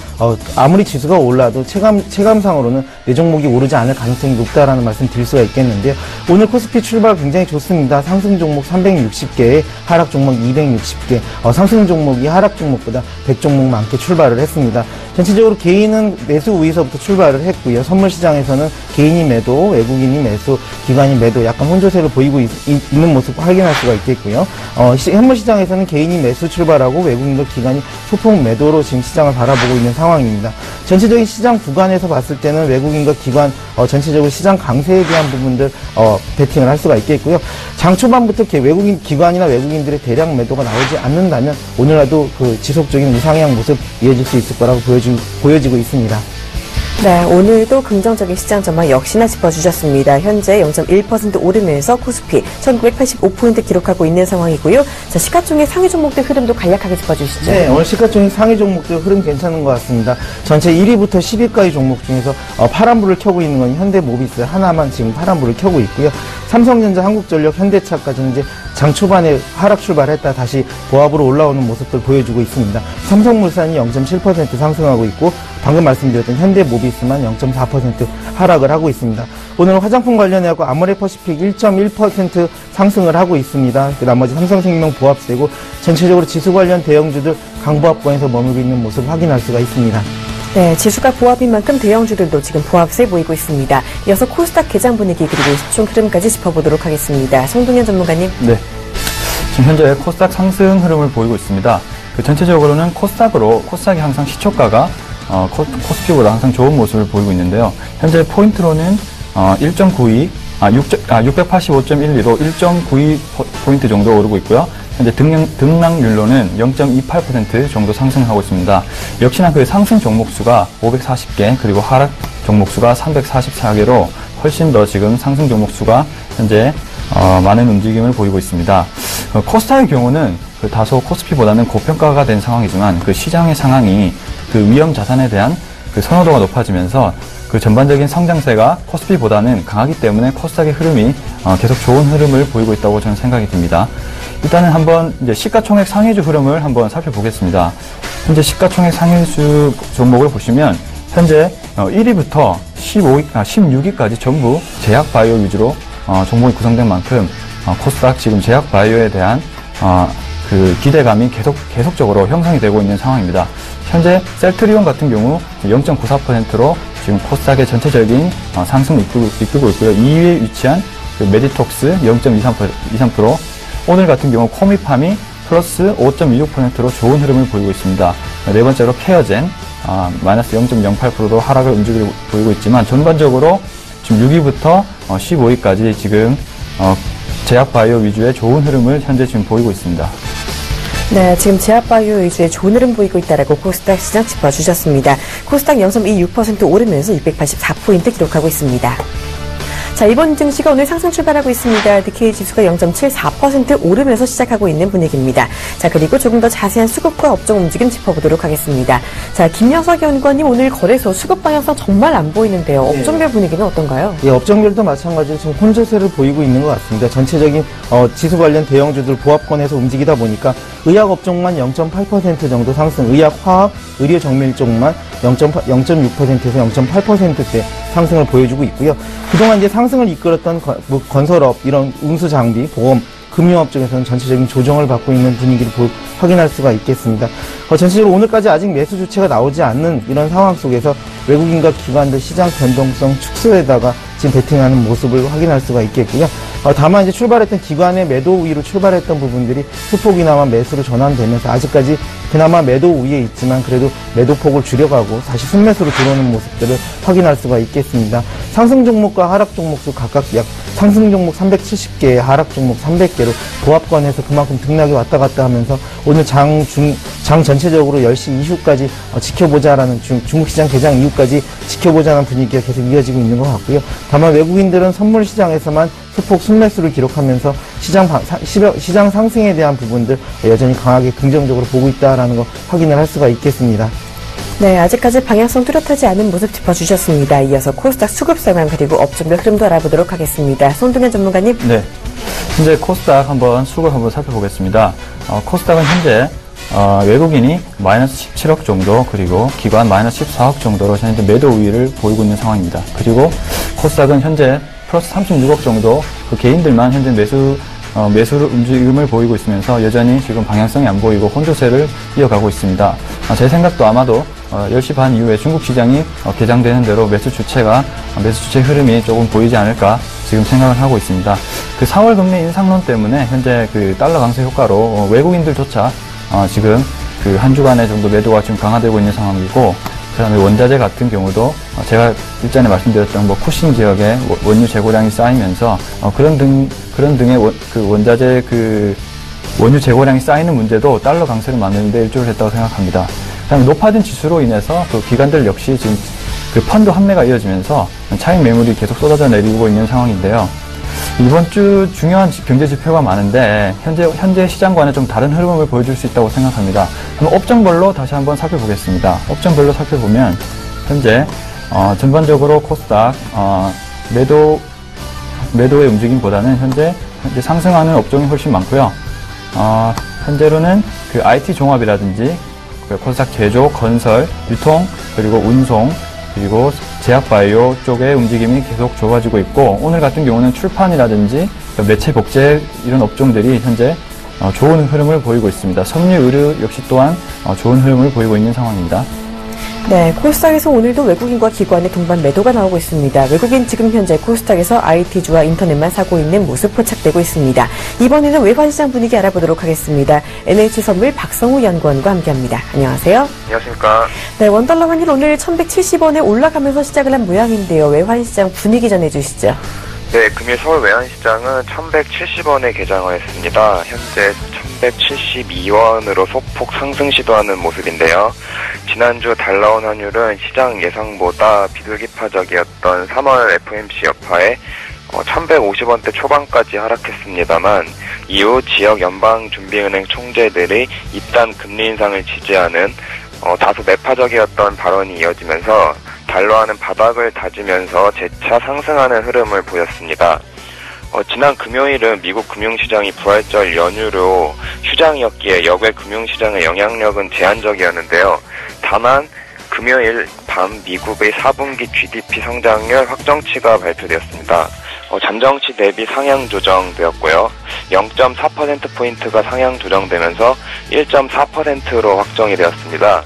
아무리 지수가 올라도 체감상으로는 내 종목이 오르지 않을 가능성이 높다라는 말씀 드릴 수가 있겠는데요. 오늘 코스피 출발 굉장히 좋습니다. 상승 종목 360개에 하락 종목 260개, 상승 종목이 하락 종목보다 100종목 많게 출발을 했습니다. 전체적으로 개인은 매수 우위서부터 출발을 했고요. 선물 시장에서는 개인이 매도, 외국인이 매수, 기관이 매도 약간 혼조세를 보이고 있는 모습 확인할 수가 있겠고요. 현물 시장에서는 개인이 매수 출발하고 외국인과 기관이 소폭 매도로 지금 시장을 바라보고 있는 상황입니다. 전체적인 시장 구간에서 봤을 때는 외국인과 기관 전체적으로 시장 강세에 대한 부분들 베팅을 할 수가 있겠고요. 장 초반부터 외국인 기관이나 외국인들의 대량 매도가 나오지 않는다면 오늘라도 그 지속적인 우상향 모습 이어질 수 있을 거라고 보여지고 있습니다. 네, 오늘도 긍정적인 시장 전망 역시나 짚어주셨습니다. 현재 0.1% 오르면서 코스피 1985포인트 기록하고 있는 상황이고요. 자, 시가총액 상위 종목들 흐름도 간략하게 짚어주시죠. 네, 오늘 시가총액 상위 종목들 흐름 괜찮은 것 같습니다. 전체 1위부터 10위까지 종목 중에서 파란불을 켜고 있는 건 현대모비스 하나만 지금 파란불을 켜고 있고요. 삼성전자, 한국전력, 현대차까지는 이제 장 초반에 하락 출발했다 다시 보합으로 올라오는 모습들 보여주고 있습니다. 삼성물산이 0.7% 상승하고 있고 방금 말씀드렸던 현대모비스만 0.4% 하락을 하고 있습니다. 오늘 화장품 관련해서 아모레퍼시픽 1.1% 상승을 하고 있습니다. 나머지 삼성생명 보합세고 전체적으로 지수 관련 대형주들 강보합권에서 머물고 있는 모습 확인할 수가 있습니다. 네, 지수가 보합인 만큼 대형주들도 지금 보합세 보이고 있습니다. 이어서 코스닥 개장 분위기 그리고 시총 흐름까지 짚어보도록 하겠습니다. 송동현 전문가님. 네. 지금 현재 코스닥 상승 흐름을 보이고 있습니다. 전체적으로는 코스닥이 항상 시초가가 코스피보다 항상 좋은 모습을 보이고 있는데요. 현재 포인트로는 685.12로 1.92포인트 정도 오르고 있고요. 현재 등락률로는 0.28% 정도 상승하고 있습니다. 역시나 그 상승 종목수가 540개, 그리고 하락 종목수가 344개로 훨씬 더 지금 상승 종목수가 현재 많은 움직임을 보이고 있습니다. 코스닥의 경우는 다소 코스피보다는 고평가가 된 상황이지만 그 시장의 상황이 그 위험 자산에 대한 그 선호도가 높아지면서 그 전반적인 성장세가 코스피보다는 강하기 때문에 코스닥의 흐름이 계속 좋은 흐름을 보이고 있다고 저는 생각이 듭니다. 일단은 한번 이제 시가총액 상위주 흐름을 한번 살펴보겠습니다. 현재 시가총액 상위주 종목을 보시면 현재 1위부터 16위까지 전부 제약바이오 위주로 종목이 구성된 만큼 코스닥 지금 제약바이오에 대한 그 기대감이 계속적으로 형성이 되고 있는 상황입니다. 현재 셀트리온 같은 경우 0.94%로 지금 코스닥의 전체적인 상승을 이끌고 있고요. 2위에 위치한 그 메디톡스 0.23%, 오늘 같은 경우 코미팜이 플러스 5.26%로 좋은 흐름을 보이고 있습니다. 네 번째로 케어젠 마이너스 0.08%로 하락을 움직이고 보이고 있지만 전반적으로 지금 6위부터 15위까지 지금 제약바이오 위주의 좋은 흐름을 현재 지금 보이고 있습니다. 네, 지금 제약바이오 위주의 좋은 흐름 보이고 있다라고 코스닥 시장 짚어주셨습니다. 코스닥 0.26% 오르면서 684포인트 기록하고 있습니다. 자, 이번 증시가 오늘 상승 출발하고 있습니다. 니케이 지수가 0.74% 오르면서 시작하고 있는 분위기입니다. 자, 그리고 조금 더 자세한 수급과 업종 움직임 짚어보도록 하겠습니다. 자, 김영석 연구원님, 오늘 거래소 수급 방향성 정말 안 보이는데요. 업종별 분위기는 어떤가요? 예, 업종별도 마찬가지로 지금 혼조세를 보이고 있는 것 같습니다. 전체적인 지수 관련 대형주들 보합권에서 움직이다 보니까 의약 업종만 0.8% 정도 상승, 의약, 화학, 의료 정밀 쪽만 0.6%에서 0.8%대 상승을 보여주고 있고요. 그동안 이제 상승을 이끌었던 건설업, 이런 운수 장비, 보험, 금융업 쪽에서는 전체적인 조정을 받고 있는 분위기를 확인할 수가 있겠습니다. 전체적으로 오늘까지 아직 매수 주체가 나오지 않는 이런 상황 속에서 외국인과 기관들 시장 변동성 축소에다가 지금 베팅하는 모습을 확인할 수가 있겠고요. 다만 이제 출발했던 기관의 매도 우위로 출발했던 부분들이 소폭이나마 매수로 전환되면서 아직까지 그나마 매도 우위에 있지만 그래도 매도폭을 줄여가고 다시 순매수로 들어오는 모습들을 확인할 수가 있겠습니다. 상승 종목과 하락 종목수 각각 약 상승 종목 370개, 하락 종목 300개로 보합권에서 그만큼 등락이 왔다 갔다 하면서 오늘 장 전체적으로 10시 이후까지 지켜보자라는 중국 시장 개장 이후까지 지켜보자는 분위기가 계속 이어지고 있는 것 같고요. 다만 외국인들은 선물 시장에서만 소폭 순매수를 기록하면서 시장 상승에 대한 부분들 여전히 강하게 긍정적으로 보고 있다라는 거 확인을 할 수가 있겠습니다. 네, 아직까지 방향성 뚜렷하지 않은 모습 짚어주셨습니다. 이어서 코스닥 수급 상황 그리고 업종별 흐름도 알아보도록 하겠습니다. 손동현 전문가님. 네, 현재 코스닥 수급 한번 살펴보겠습니다. 코스닥은 현재 외국인이 마이너스 17억 정도, 그리고 기관 마이너스 14억 정도로 현재 매도 우위를 보이고 있는 상황입니다. 그리고 코스닥은 현재 플러스 36억 정도, 그 개인들만 현재 매수를 움직임을 보이고 있으면서 여전히 지금 방향성이 안 보이고 혼조세를 이어가고 있습니다. 제 생각도 아마도 10시 반 이후에 중국 시장이 개장되는 대로 매수 주체 흐름이 조금 보이지 않을까 지금 생각을 하고 있습니다. 그 4월 금리 인상론 때문에 현재 그 달러 강세 효과로 외국인들조차 지금 그 한 주간의 정도 매도가 지금 강화되고 있는 상황이고, 그 다음에 원자재 같은 경우도 제가 일전에 말씀드렸던 쿠싱 지역에 원유 재고량이 쌓이면서 그런 등의 그 원자재 그 원유 재고량이 쌓이는 문제도 달러 강세를 만드는데 일조를 했다고 생각합니다. 그 다음에 높아진 지수로 인해서 그 기관들 역시 지금 그 펀드 환매가 이어지면서 차익 매물이 계속 쏟아져 내리고 있는 상황인데요. 이번 주 중요한 경제 지표가 많은데 현재 시장과는 좀 다른 흐름을 보여줄 수 있다고 생각합니다. 그럼 업종별로 다시 한번 살펴보겠습니다. 업종별로 살펴보면 현재 전반적으로 코스닥 매도의 움직임보다는 현재 상승하는 업종이 훨씬 많고요. 현재로는 그 IT 종합이라든지 그 코스닥 제조, 건설, 유통, 그리고 운송, 그리고 제약바이오 쪽의 움직임이 계속 좋아지고 있고, 오늘 같은 경우는 출판이라든지 매체 복제 이런 업종들이 현재 좋은 흐름을 보이고 있습니다. 섬유, 의류 역시 또한 좋은 흐름을 보이고 있는 상황입니다. 네, 코스닥에서 오늘도 외국인과 기관의 동반 매도가 나오고 있습니다. 외국인 지금 현재 코스닥에서 IT주와 인터넷만 사고 있는 모습 포착되고 있습니다. 이번에는 외환시장 분위기 알아보도록 하겠습니다. NH선물 박성우 연구원과 함께합니다. 안녕하세요. 안녕하십니까. 네, 원달러 환율 오늘 1170원에 올라가면서 시작을 한 모양인데요. 외환시장 분위기 전해주시죠. 네, 금일 서울 외환시장은 1170원에 개장을 했습니다. 현재 1172원으로 소폭 상승 시도하는 모습인데요. 지난주 달러원 환율은 시장 예상보다 비둘기파적이었던 3월 FOMC 여파에 1150원대 초반까지 하락했습니다만, 이후 지역 연방준비은행 총재들이 잇단 금리 인상을 지지하는 다소 매파적이었던 발언이 이어지면서 달러화는 바닥을 다지면서 재차 상승하는 흐름을 보였습니다. 지난 금요일은 미국 금융시장이 부활절 연휴로 휴장이었기에 역외 금융시장의 영향력은 제한적이었는데요. 다만 금요일 밤 미국의 4분기 GDP 성장률 확정치가 발표되었습니다. 잠정치 대비 상향 조정되었고요. 0.4%포인트가 상향 조정되면서 1.4%로 확정이 되었습니다.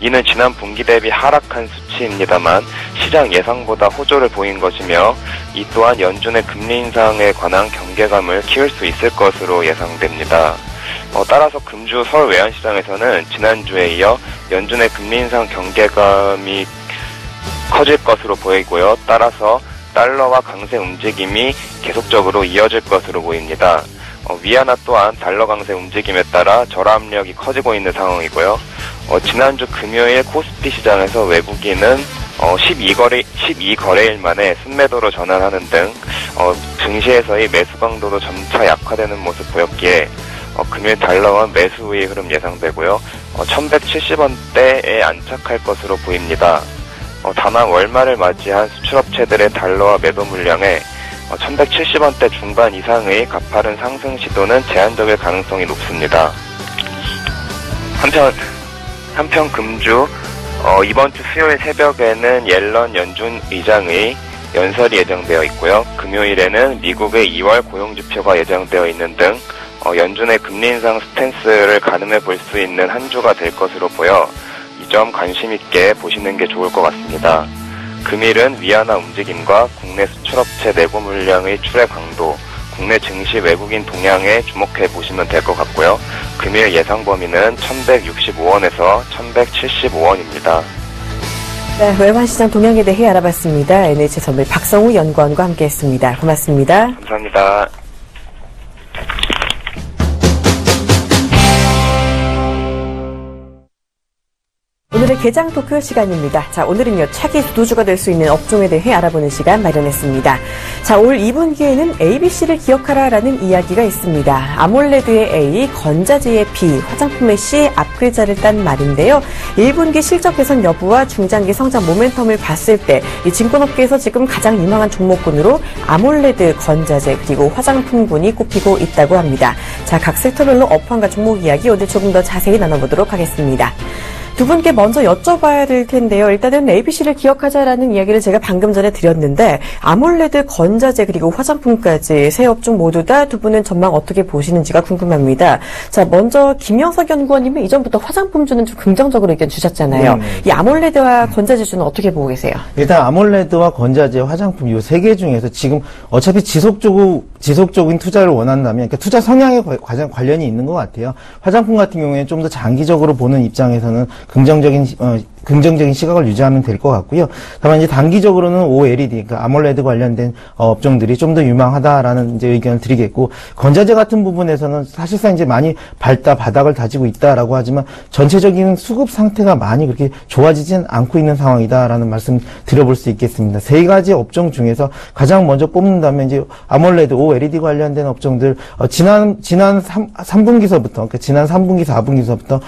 이는 지난 분기 대비 하락한 수치입니다만 시장 예상보다 호조를 보인 것이며, 이 또한 연준의 금리 인상에 관한 경계감을 키울 수 있을 것으로 예상됩니다. 따라서 금주 서울 외환시장에서는 지난주에 이어 연준의 금리 인상 경계감이 커질 것으로 보이고요. 따라서 달러와 강세 움직임이 계속적으로 이어질 것으로 보입니다. 위안화 또한 달러 강세 움직임에 따라 절하압력이 커지고 있는 상황이고요. 지난주 금요일 코스피 시장에서 외국인은 12거래일 만에 순매도로 전환하는 등 증시에서의 매수 강도도 점차 약화되는 모습 보였기에 금일 달러원 매수의 흐름 예상되고요. 1170원대에 안착할 것으로 보입니다. 다만 월말을 맞이한 수출업체들의 달러와 매도 물량에 1170원대 중반 이상의 가파른 상승 시도는 제한적일 가능성이 높습니다. 한편 금주 이번 주 수요일 새벽에는 옐런 연준 의장의 연설이 예정되어 있고요. 금요일에는 미국의 2월 고용지표가 예정되어 있는 등 연준의 금리 인상 스탠스를 가늠해 볼 수 있는 한 주가 될 것으로 보여 이 점 관심 있게 보시는 게 좋을 것 같습니다. 금일은 위안화 움직임과 국내 수출업체 내고 물량의 출해 강도, 국내 증시 외국인 동향에 주목해 보시면 될 것 같고요. 금일 예상 범위는 1165원에서 1175원입니다. 네, 외환시장 동향에 대해 알아봤습니다. NH선물 박성우 연구원과 함께했습니다. 고맙습니다. 감사합니다. 오늘의 개장 토크 시간입니다. 자, 오늘은요, 차기 주도주가 될 수 있는 업종에 대해 알아보는 시간 마련했습니다. 자, 올 2분기에는 ABC를 기억하라라는 이야기가 있습니다. 아몰레드의 A, 건자재의 B, 화장품의 C 앞글자를 딴 말인데요. 1분기 실적 개선 여부와 중장기 성장 모멘텀을 봤을 때 이 증권업계에서 지금 가장 유망한 종목군으로 아몰레드, 건자재, 그리고 화장품군이 꼽히고 있다고 합니다. 자, 각 섹터별로 업황과 종목 이야기 오늘 조금 더 자세히 나눠보도록 하겠습니다. 두 분께 먼저 여쭤봐야 될 텐데요. 일단은 ABC를 기억하자라는 이야기를 제가 방금 전에 드렸는데, 아몰레드, 건자재, 그리고 화장품까지 세 업종 모두 다 두 분은 전망 어떻게 보시는지가 궁금합니다. 자, 먼저 김영석 연구원님은 이전부터 화장품주는 좀 긍정적으로 의견 주셨잖아요. 이 아몰레드와 건자재주는 어떻게 보고 계세요? 일단 아몰레드와 건자재, 화장품 이 세 개 중에서 지금 어차피 지속적인 투자를 원한다면, 그러니까 투자 성향에 가장 관련이 있는 것 같아요. 화장품 같은 경우에는 좀 더 장기적으로 보는 입장에서는 긍정적인 긍정적인 시각을 유지하면 될 것 같고요. 다만 이제 단기적으로는 OLED, 그러니까 아몰레드 관련된 업종들이 좀 더 유망하다라는 이제 의견을 드리겠고, 건자재 같은 부분에서는 사실상 이제 많이 바닥을 다지고 있다라고 하지만 전체적인 수급 상태가 많이 그렇게 좋아지진 않고 있는 상황이다라는 말씀 드려볼 수 있겠습니다. 세 가지 업종 중에서 가장 먼저 뽑는다면 이제 아몰레드, OLED 관련된 업종들, 지난 3분기서부터, 그러니까 지난 3분기, 4분기서부터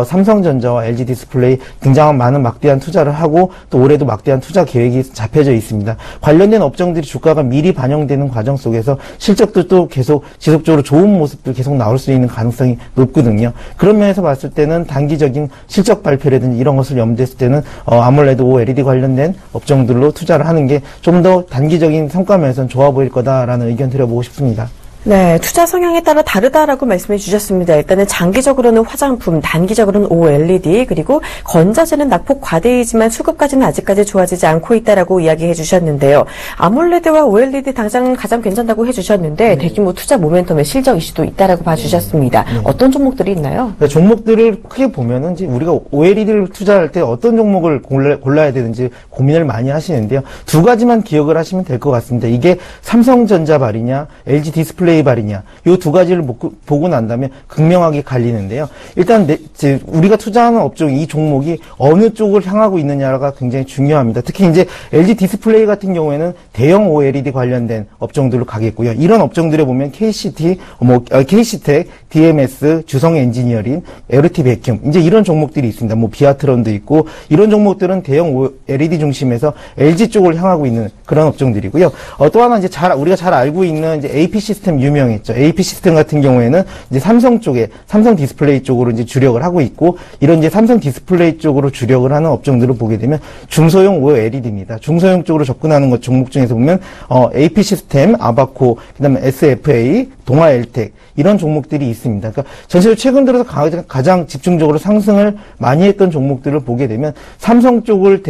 삼성전자와 LG 디스플레이 굉장한 많은 막대한 투자를 하고 또 올해도 막대한 투자 계획이 잡혀져 있습니다. 관련된 업종들이 주가가 미리 반영되는 과정 속에서 실적도 또 계속 지속적으로 좋은 모습들 계속 나올 수 있는 가능성이 높거든요. 그런 면에서 봤을 때는 단기적인 실적 발표라든지 이런 것을 염두했을 때는 아몰레드, OLED 관련된 업종들로 투자를 하는 게 좀 더 단기적인 성과 면에서는 좋아 보일 거다라는 의견 드려보고 싶습니다. 네, 투자 성향에 따라 다르다라고 말씀해 주셨습니다. 일단은 장기적으로는 화장품, 단기적으로는 OLED, 그리고 건자재는 낙폭 과대이지만 수급까지는 아직까지 좋아지지 않고 있다라고 이야기해 주셨는데요. 아몰레드와 OLED 당장 가장 괜찮다고 해 주셨는데 대규모 투자 모멘텀의 실적 이슈도 있다라고 봐 주셨습니다. 어떤 종목들이 있나요? 네, 종목들을 크게 보면은 이제 우리가 OLED를 투자할 때 어떤 종목을 골라야 되는지 고민을 많이 하시는데요. 두 가지만 기억을 하시면 될 것 같습니다. 이게 삼성전자 발이냐, LG 디스플레이 발이냐, 이 두 가지를 보고 난다면 극명하게 갈리는데요. 일단 우리가 투자하는 업종 이 종목이 어느 쪽을 향하고 있느냐가 굉장히 중요합니다. 특히 이제 LG 디스플레이 같은 경우에는 대형 OLED 관련된 업종들로 가겠고요. 이런 업종들에 보면 KCT, KC텍, DMS, 주성 엔지니어링, LT 베큐 이제 이런 종목들이 있습니다. 비아트론도 있고 이런 종목들은 대형 OLED 중심에서 LG 쪽을 향하고 있는 그런 업종들이고요. 또 하나 이제 우리가 잘 알고 있는 이제 AP 시스템 유명했죠. AP 시스템 같은 경우에는 이제 삼성 디스플레이 쪽으로 이제 주력을 하고 있고, 이런 이제 삼성 디스플레이 쪽으로 주력을 하는 업종들을 보게 되면 중소형 OLED입니다. 중소형 쪽으로 접근하는 것 종목 중에서 보면 AP 시스템, 아바코, 그다음에 SFA, 동아 엘텍 이런 종목들이 있습니다. 그러니까 전체적으로 최근 들어서 가장 집중적으로 상승을 많이 했던 종목들을 보게 되면 삼성 쪽을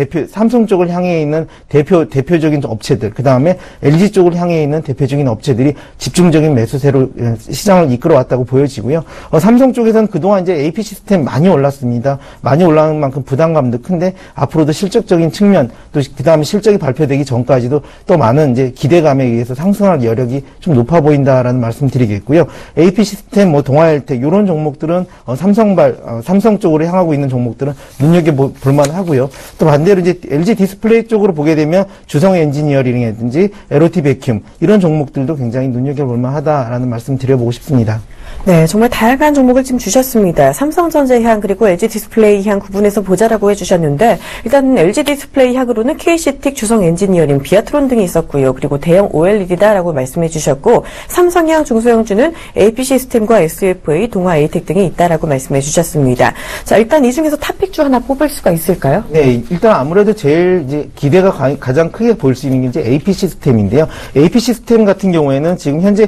향해 있는 대표적인 업체들, 그 다음에 LG 쪽을 향해 있는 대표적인 업체들이 집중적인 매수세로 시장을 이끌어왔다고 보여지고요. 삼성 쪽에서는 그동안 이제 AP 시스템 많이 올랐습니다. 많이 올라가는 만큼 부담감도 큰데 앞으로도 실적적인 측면, 또 그 다음에 실적이 발표되기 전까지도 또 많은 이제 기대감에 의해서 상승할 여력이 좀 높아 보인다라는 말씀드리겠고요. AP 시스템, 동아엘텍 이런 종목들은 삼성 쪽으로 향하고 있는 종목들은 눈여겨볼 만하고요. 또 반대로 이제 LG 디스플레이 쪽으로 보게 되면 주성 엔지니어링이라든지 LT 베큐 이런 종목들도 굉장히 눈여겨볼 만하다라는 말씀 드려보고 싶습니다. 네, 정말 다양한 종목을 지금 주셨습니다. 삼성전자 향 그리고 LG 디스플레이 향 구분해서 보자라고 해주셨는데, 일단 LG 디스플레이 향으로는 KC텍, 주성 엔지니어링, 비아트론 등이 있었고요. 그리고 대형 OLED다라고 말씀해 주셨고, 삼성향, 중소형주는 AP 시스템과 SFA, 동아 에이텍 등이 있다라고 말씀해 주셨습니다. 자, 일단 이 중에서 탑픽주 하나 뽑을 수가 있을까요? 네, 일단 아무래도 제일 이제 기대가 가장 크게 볼 수 있는 게 이제 AP 시스템인데요. AP 시스템 같은 경우에는 지금 현재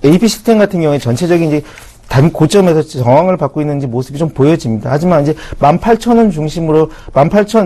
AP 시스템 같은 경우에 전체적인 이제 고점에서 저항을 받고 있는지 모습이 좀 보여집니다. 하지만 이제 18,000원 중심으로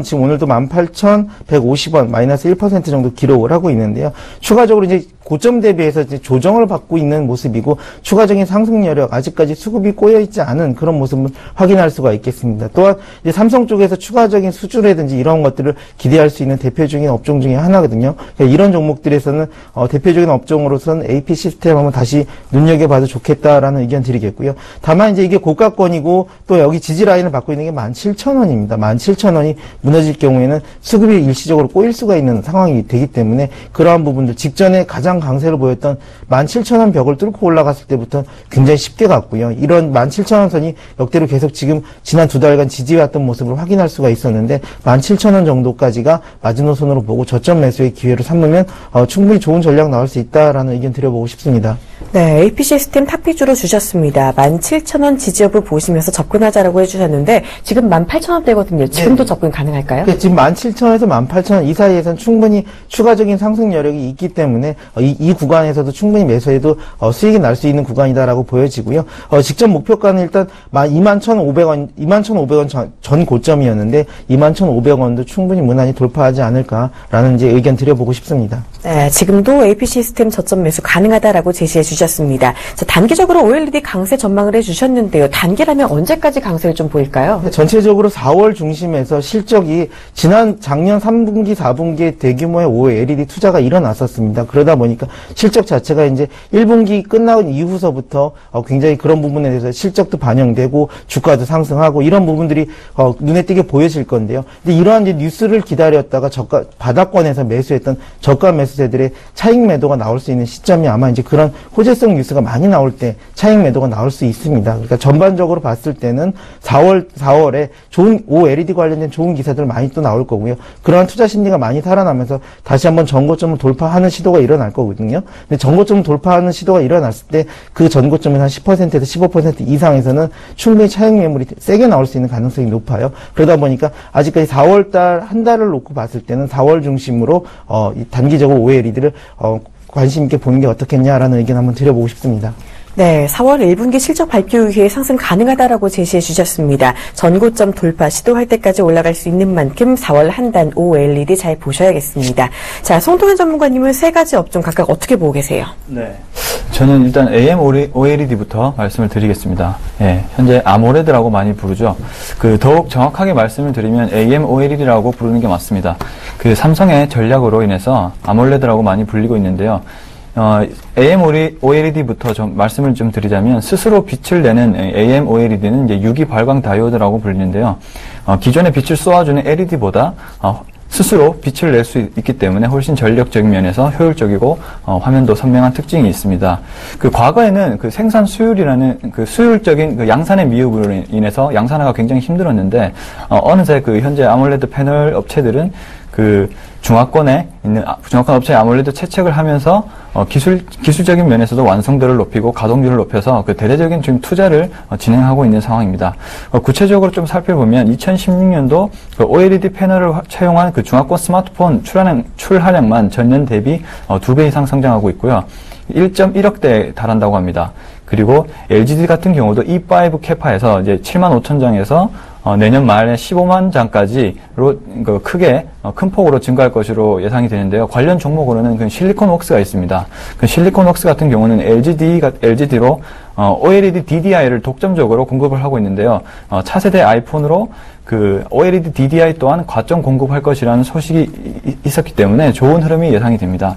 지금 오늘도 18,150원 마이너스 1% 정도 기록을 하고 있는데요. 추가적으로 이제 고점 대비해서 이제 조정을 받고 있는 모습이고, 추가적인 상승 여력, 아직까지 수급이 꼬여있지 않은 그런 모습을 확인할 수가 있겠습니다. 또한 이제 삼성 쪽에서 추가적인 수주라든지 이런 것들을 기대할 수 있는 대표적인 업종 중에 하나거든요. 그러니까 이런 종목들에서는 대표적인 업종으로서는 AP 시스템 한번 다시 눈여겨봐도 좋겠다라는 의견 드리겠고요. 다만 이제 이게 고가권이고 또 여기 지지 라인을 받고 있는 게 17,000원입니다. 17,000원이 무너질 경우에는 수급이 일시적으로 꼬일 수가 있는 상황이 되기 때문에 그러한 부분들, 직전에 가장 강세를 보였던 17,000원 벽을 뚫고 올라갔을 때부터 굉장히 쉽게 갔고요. 이런 17,000원 선이 역대로 계속 지금 지난 2달간 지지해왔던 모습을 확인할 수가 있었는데 17,000원 정도까지가 마지노선으로 보고 저점 매수의 기회로 삼으면 충분히 좋은 전략 나올 수 있다라는 의견 드려보고 싶습니다. 네, AP 시스템 탑픽주로 주셨습니다. 17,000원 지지 여부 보시면서 접근하자라고 해주셨는데 지금 18,000원대거든요. 지금도 네. 접근 가능할까요? 지금 17,000원에서 18,000원 이 사이에서는 충분히 추가적인 상승 여력이 있기 때문에 이 이 구간에서도 충분히 매수해도 수익이 날 수 있는 구간이다라고 보여지고요. 직전 목표가는 일단 21,500원 전 고점이었는데 21,500원도 충분히 무난히 돌파하지 않을까라는 이제 의견 드려보고 싶습니다. 네, 지금도 AP 시스템 저점 매수 가능하다라고 제시해 주셨습니다. 자, 단기적으로 OLED 강세 전망을 해주셨는데요. 단기라면 언제까지 강세를 좀 보일까요? 전체적으로 4월 중심에서 실적이 작년 3분기, 4분기에 대규모의 OLED 투자가 일어났었습니다. 그러다 보니까 실적 자체가 이제 1분기 끝나고 이후서부터 굉장히 그런 부분에 대해서 실적도 반영되고 주가도 상승하고 이런 부분들이 눈에 띄게 보여질 건데요. 근데 이러한 이제 뉴스를 기다렸다가 바닥권에서 매수했던 저가 매수세들의 차익 매도가 나올 수 있는 시점이 아마 이제 그런 호재성 뉴스가 많이 나올 때 차익 매도가 나올 수 있습니다. 그러니까 전반적으로 봤을 때는 4월에 좋은 OLED 관련된 좋은 기사들 많이 또 나올 거고요. 그러한 투자 심리가 많이 살아나면서 다시 한번 전고점을 돌파하는 시도가 일어날 거거든요. 근데 전고점을 돌파하는 시도가 일어났을 때 그 전고점에서 한 10%에서 15% 이상에서는 충분히 차익 매물이 세게 나올 수 있는 가능성이 높아요. 그러다 보니까 아직까지 4월달 한 달을 놓고 봤을 때는 4월 중심으로 단기적으로 OLED를 관심 있게 보는 게 어떻겠냐라는 의견 한번 드려보고 싶습니다. 네, 4월 1분기 실적 발표 이후에 상승 가능하다라고 제시해 주셨습니다. 전고점 돌파 시도할 때까지 올라갈 수 있는 만큼 4월 한 단 OLED 잘 보셔야겠습니다. 자, 송동현 전문가님은 세 가지 업종 각각 어떻게 보고 계세요? 네. 저는 일단 AM OLED부터 말씀을 드리겠습니다. 예, 현재 아모레드라고 많이 부르죠. 더욱 정확하게 말씀을 드리면 AM OLED라고 부르는 게 맞습니다. 삼성의 전략으로 인해서 아몰레드라고 많이 불리고 있는데요. AM OLED부터 좀 말씀을 좀 드리자면 스스로 빛을 내는 AM OLED는 이제 유기 발광 다이오드라고 불리는데요. 기존의 빛을 쏘아주는 LED보다 스스로 빛을 낼 수 있기 때문에 훨씬 전력적인 면에서 효율적이고 화면도 선명한 특징이 있습니다. 과거에는 생산 수율이라는 수율적인 양산의 미흡으로 인해서 양산화가 굉장히 힘들었는데 어느새 현재 아몰레드 패널 업체들은 중화권 업체의 아몰레드 채택을 하면서 기술적인 면에서도 완성도를 높이고 가동률을 높여서 대대적인 지금 투자를 진행하고 있는 상황입니다. 구체적으로 좀 살펴보면 2016년도 OLED 패널을 채용한 중화권 스마트폰 출하량만 전년 대비 2배 이상 성장하고 있고요. 1.1억대에 달한다고 합니다. 그리고 LGD 같은 경우도 E5 캐파에서 이제 75,000장에서 내년 말에 15만 장까지로 크게 큰 폭으로 증가할 것으로 예상이 되는데요. 관련 종목으로는 실리콘 웍스가 있습니다. 실리콘 웍스 같은 경우는 LGD로 OLED DDI를 독점적으로 공급을 하고 있는데요. 차세대 아이폰으로 OLED DDI 또한 과점 공급할 것이라는 소식이 있었기 때문에 좋은 흐름이 예상이 됩니다.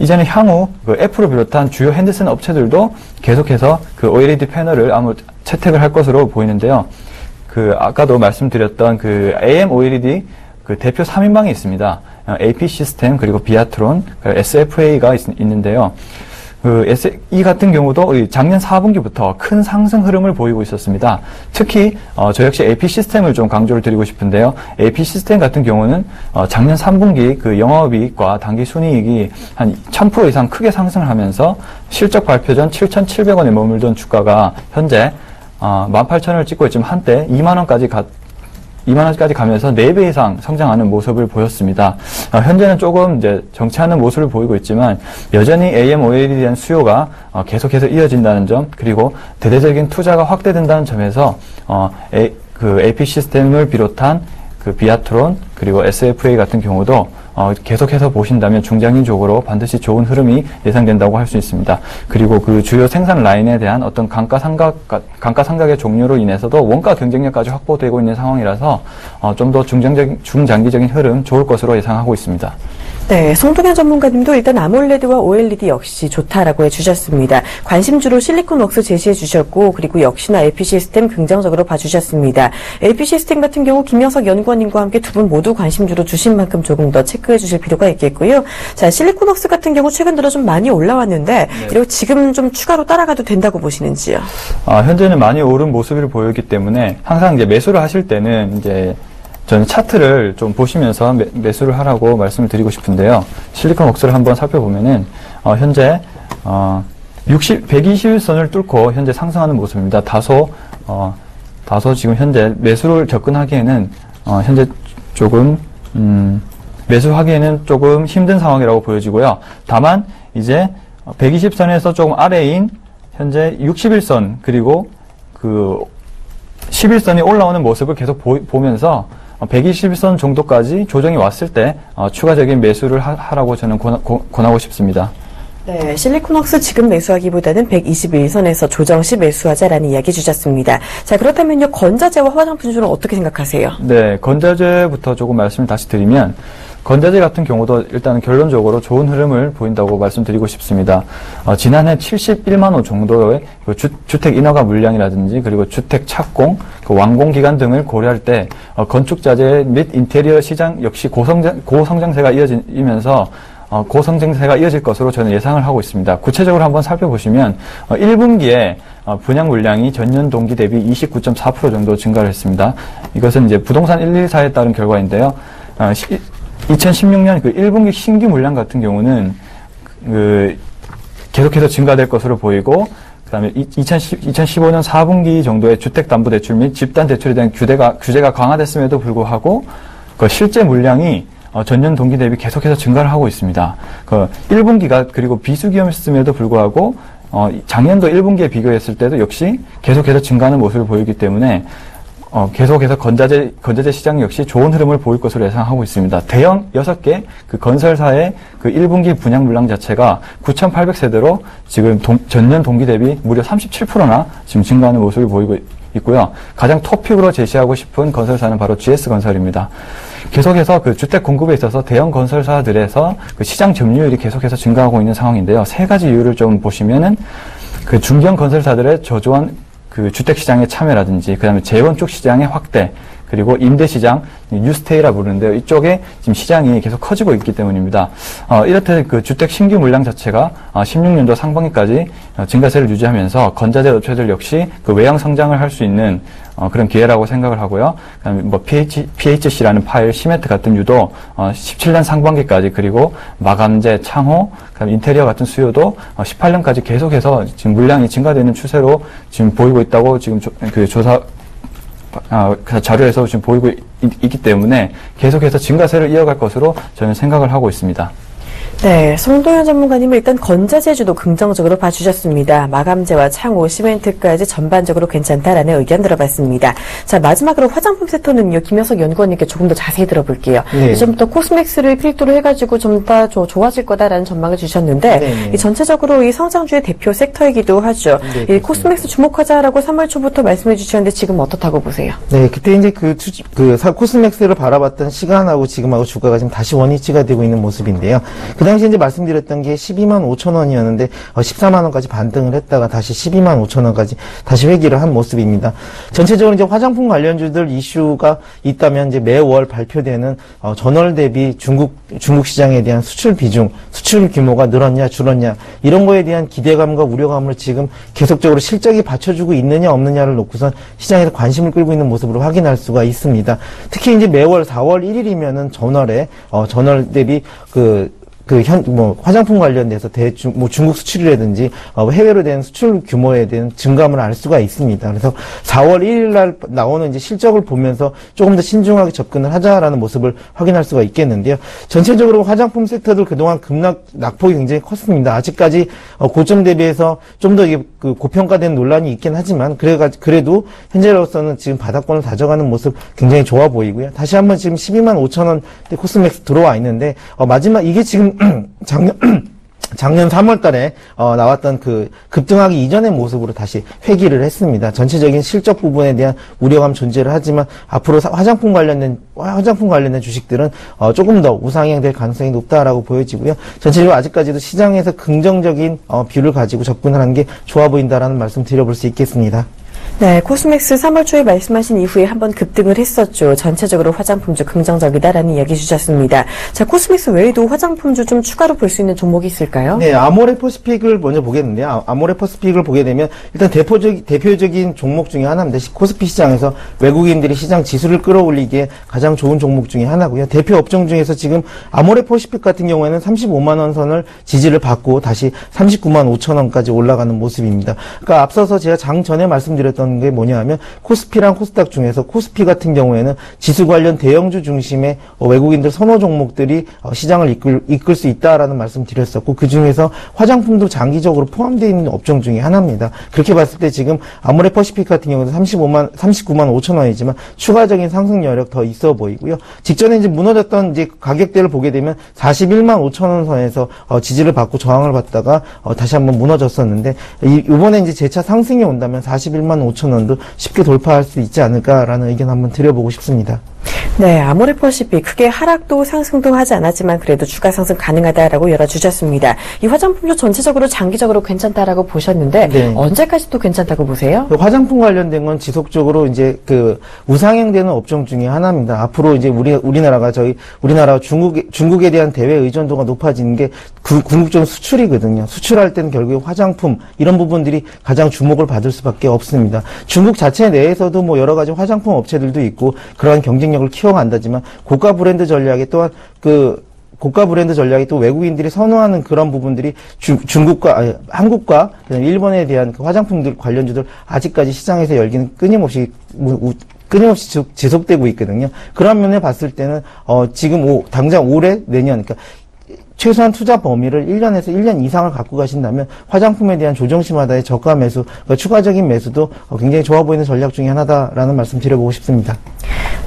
이제는 향후 애플을 비롯한 주요 핸드셋 업체들도 계속해서 OLED 패널을 아마 채택을 할 것으로 보이는데요. 아까도 말씀드렸던 AM OLED 대표 3인방이 있습니다. AP 시스템, 그리고 비아트론, SFA가 있는데요. 이 같은 경우도 작년 4분기부터 큰 상승 흐름을 보이고 있었습니다. 특히 저 역시 AP 시스템을 좀 강조를 드리고 싶은데요. AP 시스템 같은 경우는 작년 3분기 영업이익과 당기 순이익이 한 1000% 이상 크게 상승을 하면서 실적 발표 전 7,700원에 머물던 주가가 현재 18,000원을 찍고 있지만 한때 2만원까지 가면서 4배 이상 성장하는 모습을 보였습니다. 현재는 조금 이제 정체하는 모습을 보이고 있지만 여전히 AM OLED에 대한 수요가 계속해서 이어진다는 점, 그리고 대대적인 투자가 확대된다는 점에서 AP 시스템을 비롯한 비아트론, 그리고 SFA 같은 경우도 계속해서 보신다면 중장기적으로 반드시 좋은 흐름이 예상된다고 할 수 있습니다. 그리고 주요 생산 라인에 대한 어떤 감가상각의 종료로 인해서도 원가 경쟁력까지 확보되고 있는 상황이라서 좀 더 중장기적인 흐름 좋을 것으로 예상하고 있습니다. 네, 송동현 전문가님도 일단 아몰레드와 OLED 역시 좋다라고 해주셨습니다. 관심주로 실리콘 웍스 제시해 주셨고, 그리고 역시나 AP 시스템 긍정적으로 봐주셨습니다. AP 시스템 같은 경우 김영석 연구원님과 함께 두 분 모두 관심주로 주신 만큼 조금 더 체크해 주실 필요가 있겠고요. 자, 실리콘 웍스 같은 경우 최근 들어 좀 많이 올라왔는데, 네. 그리고 지금 좀 추가로 따라가도 된다고 보시는지요? 현재는 많이 오른 모습을 보였기 때문에 항상 이제 매수를 하실 때는 이제 저는 차트를 좀 보시면서 매수를 하라고 말씀을 드리고 싶은데요. 실리콘 웍스를 한번 살펴보면은 현재 121선을 뚫고 현재 상승하는 모습입니다. 다소 지금 현재 매수를 접근하기에는 현재 조금 매수하기에는 조금 힘든 상황이라고 보여지고요. 다만 이제 120선에서 조금 아래인 현재 61선 그리고 그 11선이 올라오는 모습을 계속 보면서 120선 정도까지 조정이 왔을 때 추가적인 매수를 하라고 저는 권하고 싶습니다. 네, 실리콘웍스 지금 매수하기보다는 121선에서 조정 시 매수하자라는 이야기 주셨습니다. 자, 그렇다면요, 건자재와 화장품주는 어떻게 생각하세요? 네, 건자재부터 조금 말씀을 다시 드리면, 건자재 같은 경우도 일단 결론적으로 좋은 흐름을 보인다고 말씀드리고 싶습니다. 지난해 71만 호 정도의 그 주택 인허가 물량이라든지 그리고 주택 착공, 그 완공 기간 등을 고려할 때 건축자재 및 인테리어 시장 역시 고성장세가 이어지면서 고성장세가 이어질 것으로 저는 예상을 하고 있습니다. 구체적으로 한번 살펴보시면 1분기에 분양 물량이 전년 동기 대비 29.4% 정도 증가를 했습니다. 이것은 이제 부동산 114에 따른 결과인데요. 2016년 그 1분기 신규 물량 같은 경우는 계속해서 증가될 것으로 보이고, 그다음에 2015년 4분기 정도의 주택담보대출 및 집단대출에 대한 규제가 강화됐음에도 불구하고 그 실제 물량이 전년 동기 대비 계속해서 증가를 하고 있습니다. 그 1분기가 그리고 비수기였음에도 불구하고 작년도 1분기에 비교했을 때도 역시 계속해서 증가하는 모습을 보이기 때문에 계속해서 건자재 시장 역시 좋은 흐름을 보일 것으로 예상하고 있습니다. 대형 6개 그 건설사의 그 1분기 분양 물량 자체가 9,800세대로 지금 전년 동기 대비 무려 37%나 지금 증가하는 모습을 보이고 있고요. 가장 톱픽으로 제시하고 싶은 건설사는 바로 GS건설입니다. 계속해서 그 주택 공급에 있어서 대형 건설사들에서 그 시장 점유율이 계속해서 증가하고 있는 상황인데요. 세 가지 이유를 좀 보시면은 그 중견 건설사들의 저조한 그 주택 시장의 참여라든지 그다음에 재건축 시장의 확대 그리고 임대 시장 뉴스테이라 부르는데요. 이쪽에 지금 시장이 계속 커지고 있기 때문입니다. 이렇듯 그 주택 신규 물량 자체가 16년도 상반기까지 증가세를 유지하면서 건자재 업체들 역시 그 외양 성장을 할 수 있는 그런 기회라고 생각을 하고요. 그다음에 뭐 PHC라는 파일, 시멘트 같은 유도 17년 상반기까지 그리고 마감재, 창호, 그다음에 인테리어 같은 수요도 18년까지 계속해서 지금 물량이 증가되는 추세로 지금 보이고 있다고 지금 그 조사 자료에서 지금 보이고 있기 때문에 계속해서 증가세를 이어갈 것으로 저는 생각을 하고 있습니다. 네, 송도현 전문가님은 일단 건자재주도 긍정적으로 봐주셨습니다. 마감재와 창호, 시멘트까지 전반적으로 괜찮다라는 의견 들어봤습니다. 자, 마지막으로 화장품 섹터는요, 김효석 연구원님께 조금 더 자세히 들어볼게요. 네. 이제부터 코스맥스를 필두로 해가지고 좀 더 좋아질 거다라는 전망을 주셨는데, 이 전체적으로 이 성장주의 대표 섹터이기도 하죠. 이 코스맥스 주목하자라고 3월 초부터 말씀해 주셨는데 지금 어떻다고 보세요? 네, 그때 이제 코스맥스를 바라봤던 시간하고 지금하고 주가가 지금 다시 원위치가 되고 있는 모습인데요. 그 당시 이제 말씀드렸던 게 12만 5천 원이었는데 14만 원까지 반등을 했다가 다시 12만 5천 원까지 다시 회귀를 한 모습입니다. 전체적으로 이제 화장품 관련주들 이슈가 있다면 이제 매월 발표되는 전월 대비 중국 시장에 대한 수출 비중, 수출 규모가 늘었냐 줄었냐 이런 거에 대한 기대감과 우려감을 지금 계속적으로 실적이 받쳐주고 있느냐 없느냐를 놓고선 시장에서 관심을 끌고 있는 모습으로 확인할 수가 있습니다. 특히 이제 매월 4월 1일이면은 전월 대비 화장품 관련돼서 중국 수출이라든지, 해외로 된 수출 규모에 대한 증감을 알 수가 있습니다. 그래서 4월 1일 날 나오는 이제 실적을 보면서 조금 더 신중하게 접근을 하자라는 모습을 확인할 수가 있겠는데요. 전체적으로 화장품 섹터들 그동안 낙폭이 굉장히 컸습니다. 아직까지, 고점 대비해서 좀 더 고평가된 논란이 있긴 하지만, 그래도 현재로서는 지금 바닥권을 다져가는 모습 굉장히 좋아 보이고요. 다시 한번 지금 12만 5천 원 코스맥스 들어와 있는데, 이게 지금 작년 3월 달에 나왔던 그 급등하기 이전의 모습으로 다시 회귀를 했습니다. 전체적인 실적 부분에 대한 우려감 존재를 하지만 앞으로 화장품 관련된 주식들은 조금 더 우상향될 가능성이 높다라고 보여지고요. 전체적으로 아직까지도 시장에서 긍정적인 뷰를 가지고 접근을 하는 게 좋아 보인다라는 말씀 드려볼 수 있겠습니다. 네, 코스맥스 3월 초에 말씀하신 이후에 한번 급등을 했었죠. 전체적으로 화장품주 긍정적이다라는 이야기 주셨습니다. 자, 코스맥스 외에도 화장품주 좀 추가로 볼 수 있는 종목이 있을까요? 네, 아모레퍼시픽을 먼저 보겠는데요. 아모레퍼시픽을 보게 되면 일단 대표적인 종목 중에 하나입니다. 코스피 시장에서 외국인들이 시장 지수를 끌어올리기에 가장 좋은 종목 중에 하나고요. 대표 업종 중에서 지금 아모레퍼시픽 같은 경우에는 35만 원 선을 지지를 받고 다시 39만 5천 원까지 올라가는 모습입니다. 그러니까 앞서서 제가 장 전에 말씀드렸던 있었던 게 뭐냐 하면 코스피랑 코스닥 중에서 코스피 같은 경우에는 지수 관련 대형주 중심의 외국인들 선호 종목들이 시장을 이끌 수 있다라는 말씀 드렸었고, 그 중에서 화장품도 장기적으로 포함되어 있는 업종 중에 하나입니다. 그렇게 봤을 때 지금 아모레퍼시픽 같은 경우는 39만 5천 원이지만 추가적인 상승 여력 더 있어 보이고요. 직전에 이제 무너졌던 이제 가격대를 보게 되면 41만 5천 원 선에서 지지를 받고 저항을 받다가 다시 한번 무너졌었는데, 이번에 이제 재차 상승이 온다면 41만 5천 원도 쉽게 돌파할 수 있지 않을까라는 의견 한번 드려보고 싶습니다. 네, 아모레퍼시픽 크게 하락도 상승도 하지 않았지만 그래도 추가 상승 가능하다라고 열어주셨습니다. 이 화장품도 전체적으로 장기적으로 괜찮다라고 보셨는데 네. 언제까지 또 괜찮다고 보세요? 화장품 관련된 건 지속적으로 이제 그 우상향되는 업종 중에 하나입니다. 앞으로 이제 우리나라가 중국에 대한 대외 의존도가 높아지는 게 궁극적인 수출이거든요. 수출할 때는 결국에 화장품 이런 부분들이 가장 주목을 받을 수밖에 없습니다. 중국 자체 내에서도 뭐 여러 가지 화장품 업체들도 있고 그러한 경쟁력을 키워간다지만 고가 브랜드 전략에 또한 고가 브랜드 전략이 또 외국인들이 선호하는 그런 부분들이 한국과 일본에 대한 그 화장품들 관련주들 아직까지 시장에서 열기는 끊임없이 지속되고 있거든요. 그런 면에 봤을 때는 지금 당장 올해 내년 그러니까 최소한 투자 범위를 1년에서 1년 이상을 갖고 가신다면 화장품에 대한 조정시마다의 저가 매수, 추가적인 매수도 굉장히 좋아 보이는 전략 중에 하나다라는 말씀 드려보고 싶습니다.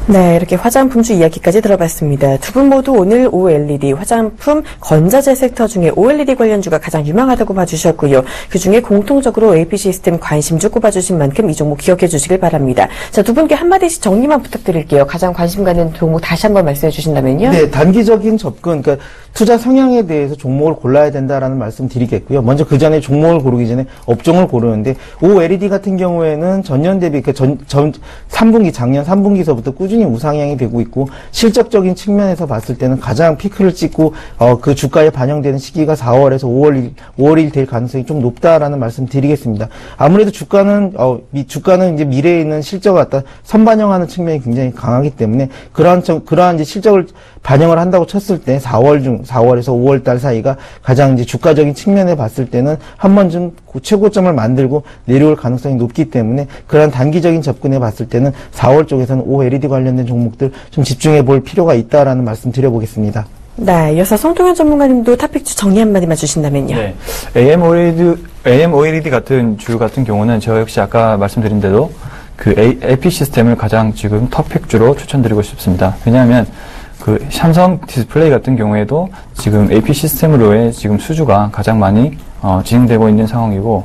네, 이렇게 화장품주 이야기까지 들어봤습니다. 두 분 모두 오늘 OLED 화장품 건자재 섹터 중에 OLED 관련주가 가장 유망하다고 봐주셨고요. 그중에 공통적으로 AP시스템 관심주 꼽아주신 만큼 이 종목 기억해 주시길 바랍니다. 자, 두 분께 한마디씩 정리만 부탁드릴게요. 가장 관심 가는 종목 다시 한번 말씀해 주신다면요. 네, 단기적인 접근, 그러니까 투자 성향에 대해서 종목을 골라야 된다라는 말씀 드리겠고요. 먼저 그 전에 종목을 고르기 전에 업종을 고르는데 OLED 같은 경우에는 전년 대비 작년 3분기서부터 꾸준히 우상향이 되고 있고 실적적인 측면에서 봤을 때는 가장 피크를 찍고 그 주가에 반영되는 시기가 4월에서 5월일 될 가능성이 좀 높다라는 말씀 드리겠습니다. 아무래도 주가는 이제 미래에 있는 실적을 갖다 선반영하는 측면이 굉장히 강하기 때문에 그러한 이제 실적을 반영을 한다고 쳤을 때 4월에서 5월 달 사이가 가장 이제 주가적인 측면에 봤을 때는 한 번쯤 최고점을 만들고 내려올 가능성이 높기 때문에 그런 단기적인 접근에 봤을 때는 4월 쪽에서는 OLED 관련된 종목들 좀 집중해 볼 필요가 있다라는 말씀 드려보겠습니다. 네, 이어서 송동현 전문가님도 탑픽주 정리 한마디만 주신다면요. 네, AM OLED 같은 주 같은 경우는 저 역시 아까 말씀드린 대로 그 AP 시스템을 가장 지금 탑픽주로 추천드리고 싶습니다. 왜냐하면 그 삼성 디스플레이 같은 경우에도 지금 AP 시스템으로의 지금 수주가 가장 많이 진행되고 있는 상황이고,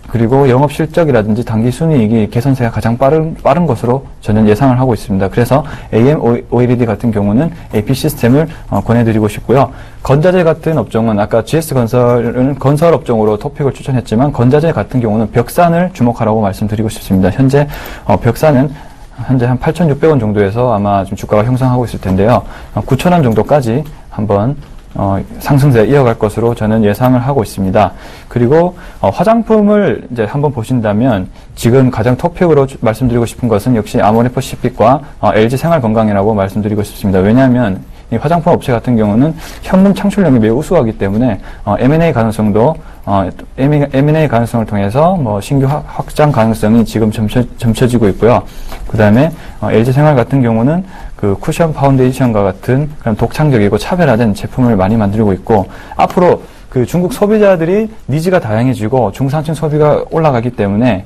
그리고 영업 실적이라든지 단기 순이익이 개선세가 가장 빠른 것으로 저는 예상을 하고 있습니다. 그래서 AM OLED 같은 경우는 AP 시스템을 권해드리고 싶고요. 건자재 같은 업종은 아까 GS건설은 건설 업종으로 토픽을 추천했지만 건자재 같은 경우는 벽산을 주목하라고 말씀드리고 싶습니다. 현재 벽산은 현재 한 8,600원 정도에서 아마 좀 주가가 형성하고 있을 텐데요. 9,000원 정도까지 한번 상승세 이어갈 것으로 저는 예상을 하고 있습니다. 그리고 화장품을 이제 한번 보신다면 지금 가장 톱픽으로 말씀드리고 싶은 것은 역시 아모레퍼시픽과 LG 생활건강이라고 말씀드리고 싶습니다. 왜냐하면 이 화장품 업체 같은 경우는 현금 창출력이 매우 우수하기 때문에 M&A 가능성도 M&A 가능성을 통해서 신규 확장 가능성이 지금 점쳐지고 있고요. 그 다음에 LG 생활 같은 경우는 그 쿠션 파운데이션과 같은 그런 독창적이고 차별화된 제품을 많이 만들고 있고, 앞으로 그 중국 소비자들이 니즈가 다양해지고 중산층 소비가 올라가기 때문에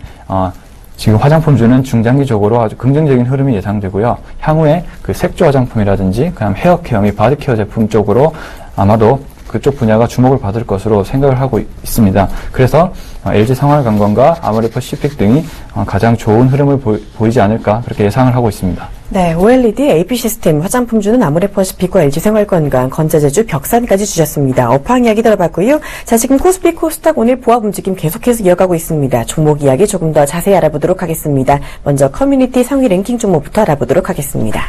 지금 화장품주는 중장기적으로 아주 긍정적인 흐름이 예상되고요. 향후에 그 색조 화장품이라든지 그다음 헤어케어 및 바디케어 제품 쪽으로 아마도 그쪽 분야가 주목을 받을 것으로 생각을 하고 있습니다. 그래서 LG 생활건강과 아모레퍼시픽 등이 가장 좋은 흐름을 보이지 않을까 그렇게 예상을 하고 있습니다. 네, OLED, AP시스템, 화장품주는 아모레퍼시픽과 LG생활건강, 건자재주, 벽산까지 주셨습니다. 업황 이야기 들어봤고요. 자, 지금 코스피, 코스닥 오늘 보합 움직임 계속해서 이어가고 있습니다. 종목 이야기 조금 더 자세히 알아보도록 하겠습니다. 먼저 커뮤니티 상위 랭킹 종목부터 알아보도록 하겠습니다.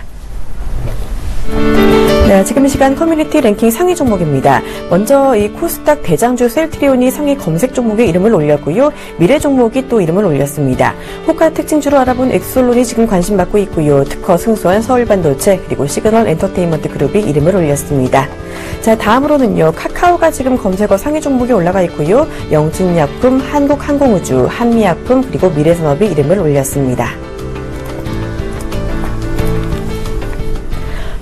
네, 네, 지금 이 시간 커뮤니티 랭킹 상위 종목입니다. 먼저 이 코스닥 대장주 셀트리온이 상위 검색 종목에 이름을 올렸고요. 미래 종목이 또 이름을 올렸습니다. 호가 특징주로 알아본 엑솔론이 지금 관심받고 있고요. 특허 승소한 서울반도체 그리고 시그널 엔터테인먼트 그룹이 이름을 올렸습니다. 자, 다음으로는요. 카카오가 지금 검색어 상위 종목에 올라가 있고요. 영진약품, 한국항공우주, 한미약품 그리고 미래산업이 이름을 올렸습니다.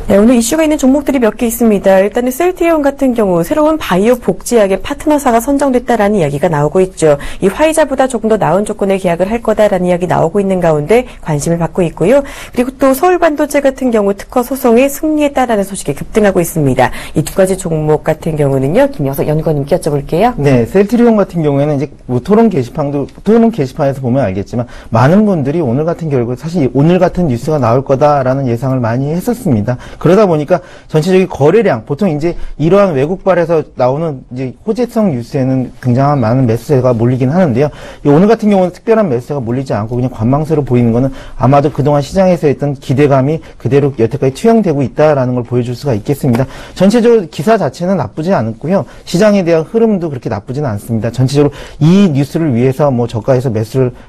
네, 오늘 이슈가 있는 종목들이 몇 개 있습니다. 일단은 셀트리온 같은 경우 새로운 바이오 복제약의 파트너사가 선정됐다라는 이야기가 나오고 있죠. 이 화이자보다 조금 더 나은 조건의 계약을 할 거다라는 이야기 나오고 있는 가운데 관심을 받고 있고요. 그리고 또 서울반도체 같은 경우 특허 소송의 승리했다라는 소식이 급등하고 있습니다. 이 두 가지 종목 같은 경우는요. 김영석 연구원님께 여쭤볼게요. 네, 셀트리온 같은 경우에는 이제 뭐 토론 게시판에서 보면 알겠지만 많은 분들이 오늘 같은 결과 사실 오늘 같은 뉴스가 나올 거다라는 예상을 많이 했었습니다. 그러다 보니까 전체적인 거래량, 보통 이제 이러한 외국발에서 나오는 이제 호재성 뉴스에는 굉장한 많은 매수세가 몰리긴 하는데요. 오늘 같은 경우는 특별한 매수세가 몰리지 않고 그냥 관망세로 보이는 거는 아마도 그동안 시장에서 했던 기대감이 그대로 여태까지 투영되고 있다라는 걸 보여줄 수가 있겠습니다. 전체적으로 기사 자체는 나쁘지 않았고요. 시장에 대한 흐름도 그렇게 나쁘지는 않습니다. 전체적으로 이 뉴스를 위해서 뭐 저가에서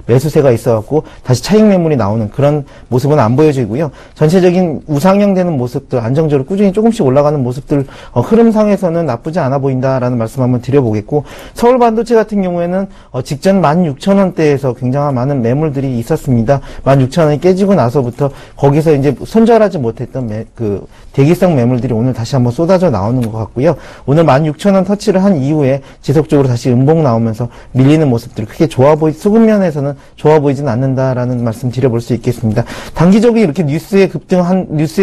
매수세가 있어갖고 다시 차익 매물이 나오는 그런 모습은 안 보여지고요. 전체적인 우상향되는 모습들, 안정적으로 꾸준히 조금씩 올라가는 모습들, 흐름상에서는 나쁘지 않아 보인다라는 말씀 한번 드려보겠고, 서울반도체 같은 경우에는 직전 16,000원대에서 굉장한 많은 매물들이 있었습니다. 16,000원이 깨지고 나서부터 거기서 이제 손절하지 못했던 대기성 매물들이 오늘 다시 한번 쏟아져 나오는 것 같고요. 오늘 16,000원 터치를 한 이후에 지속적으로 다시 음봉 나오면서 밀리는 모습들이 크게 수급면에서는 좋아 보이진 않는다라는 말씀 드려볼 수 있겠습니다. 단기적으로 이렇게 뉴스에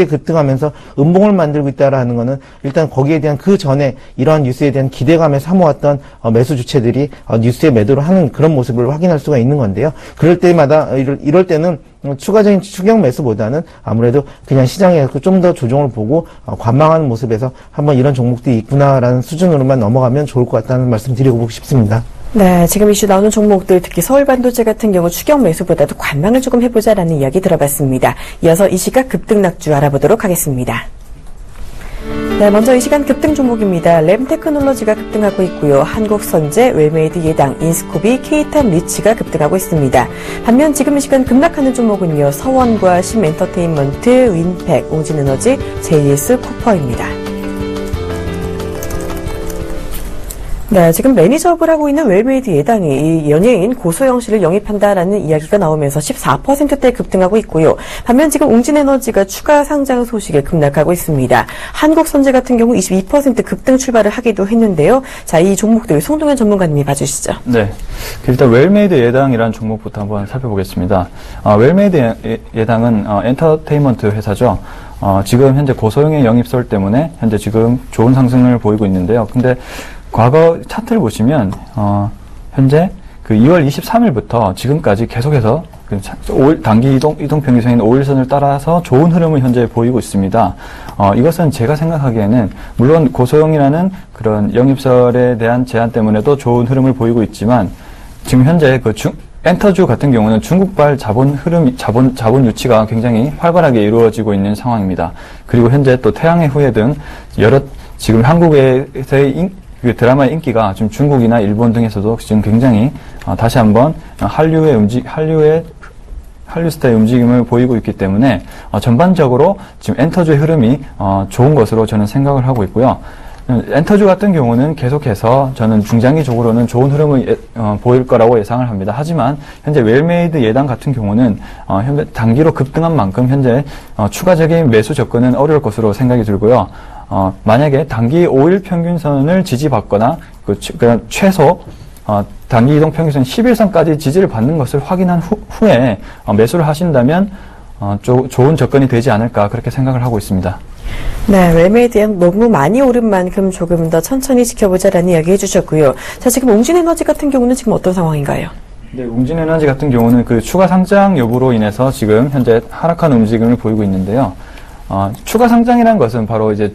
급등하면서 음봉을 만들고 있다라는 거는 일단 거기에 대한 그 전에 이러한 뉴스에 대한 기대감에 사모았던 매수 주체들이 뉴스에 매도를 하는 그런 모습을 확인할 수가 있는 건데요. 그럴 때마다 이럴 때는 추가적인 추격 매수보다는 아무래도 그냥 시장에 좀 더 조정을 보고 관망하는 모습에서 한번 이런 종목들이 있구나라는 수준으로만 넘어가면 좋을 것 같다는 말씀 드리고 싶습니다. 네, 지금 이슈 나오는 종목들 특히 서울반도체 같은 경우 추격 매수보다도 관망을 조금 해보자라는 이야기 들어봤습니다. 이어서 이 시각 급등낙주 알아보도록 하겠습니다. 네, 먼저 이 시간 급등 종목입니다. 램테크놀로지가 급등하고 있고요. 한국선제, 웰메이드 예당, 인스코비, K탑 리치가 급등하고 있습니다. 반면 지금 이 시간 급락하는 종목은요. 서원과 심엔터테인먼트, 윈팩, 옹진에너지, JS 코퍼입니다. 네, 지금 매니저업을 하고 있는 웰메이드 예당이 이 연예인 고소영 씨를 영입한다라는 이야기가 나오면서 14%대 급등하고 있고요. 반면 지금 웅진에너지가 추가 상장 소식에 급락하고 있습니다. 한국선제 같은 경우 22% 급등 출발을 하기도 했는데요. 자, 이 종목들 송동현 전문가님이 봐주시죠. 네, 일단 웰메이드 예당이라는 종목부터 한번 살펴보겠습니다. 웰메이드 예당은 엔터테인먼트 회사죠. 지금 현재 고소영의 영입설 때문에 현재 지금 좋은 상승을 보이고 있는데요. 근데 과거 차트를 보시면 현재 그 2월 23일부터 지금까지 계속해서 단기 이동 평균선인 5일선을 따라서 좋은 흐름을 현재 보이고 있습니다. 이것은 제가 생각하기에는 물론 고소영이라는 그런 영입설에 대한 제한 때문에도 좋은 흐름을 보이고 있지만 지금 현재 엔터주 같은 경우는 중국발 자본 유치가 굉장히 활발하게 이루어지고 있는 상황입니다. 그리고 현재 또 태양의 후예 등 여러 지금 한국에서의 드라마의 인기가 지금 중국이나 일본 등에서도 지금 굉장히 다시 한번 한류 스타의 움직임을 보이고 있기 때문에 전반적으로 지금 엔터주의 흐름이 좋은 것으로 저는 생각을 하고 있고요. 엔터주 같은 경우는 계속해서 저는 중장기적으로는 좋은 흐름을 보일 거라고 예상을 합니다. 하지만 현재 웰메이드 예당 같은 경우는 현재 단기로 급등한 만큼 현재 추가적인 매수 접근은 어려울 것으로 생각이 들고요. 만약에 단기 5일 평균선을 지지받거나 그냥 최소 단기 이동 평균선 11선까지 지지를 받는 것을 확인한 후에 매수를 하신다면 좋은 접근이 되지 않을까 그렇게 생각을 하고 있습니다. 네, 웰메이드에 너무 많이 오른 만큼 조금 더 천천히 지켜보자라는 이야기 해주셨고요. 자, 지금 웅진에너지 같은 경우는 지금 어떤 상황인가요? 네, 웅진에너지 같은 경우는 그 추가 상장 여부로 인해서 지금 현재 하락한 움직임을 보이고 있는데요. 추가 상장이라는 것은 바로 이제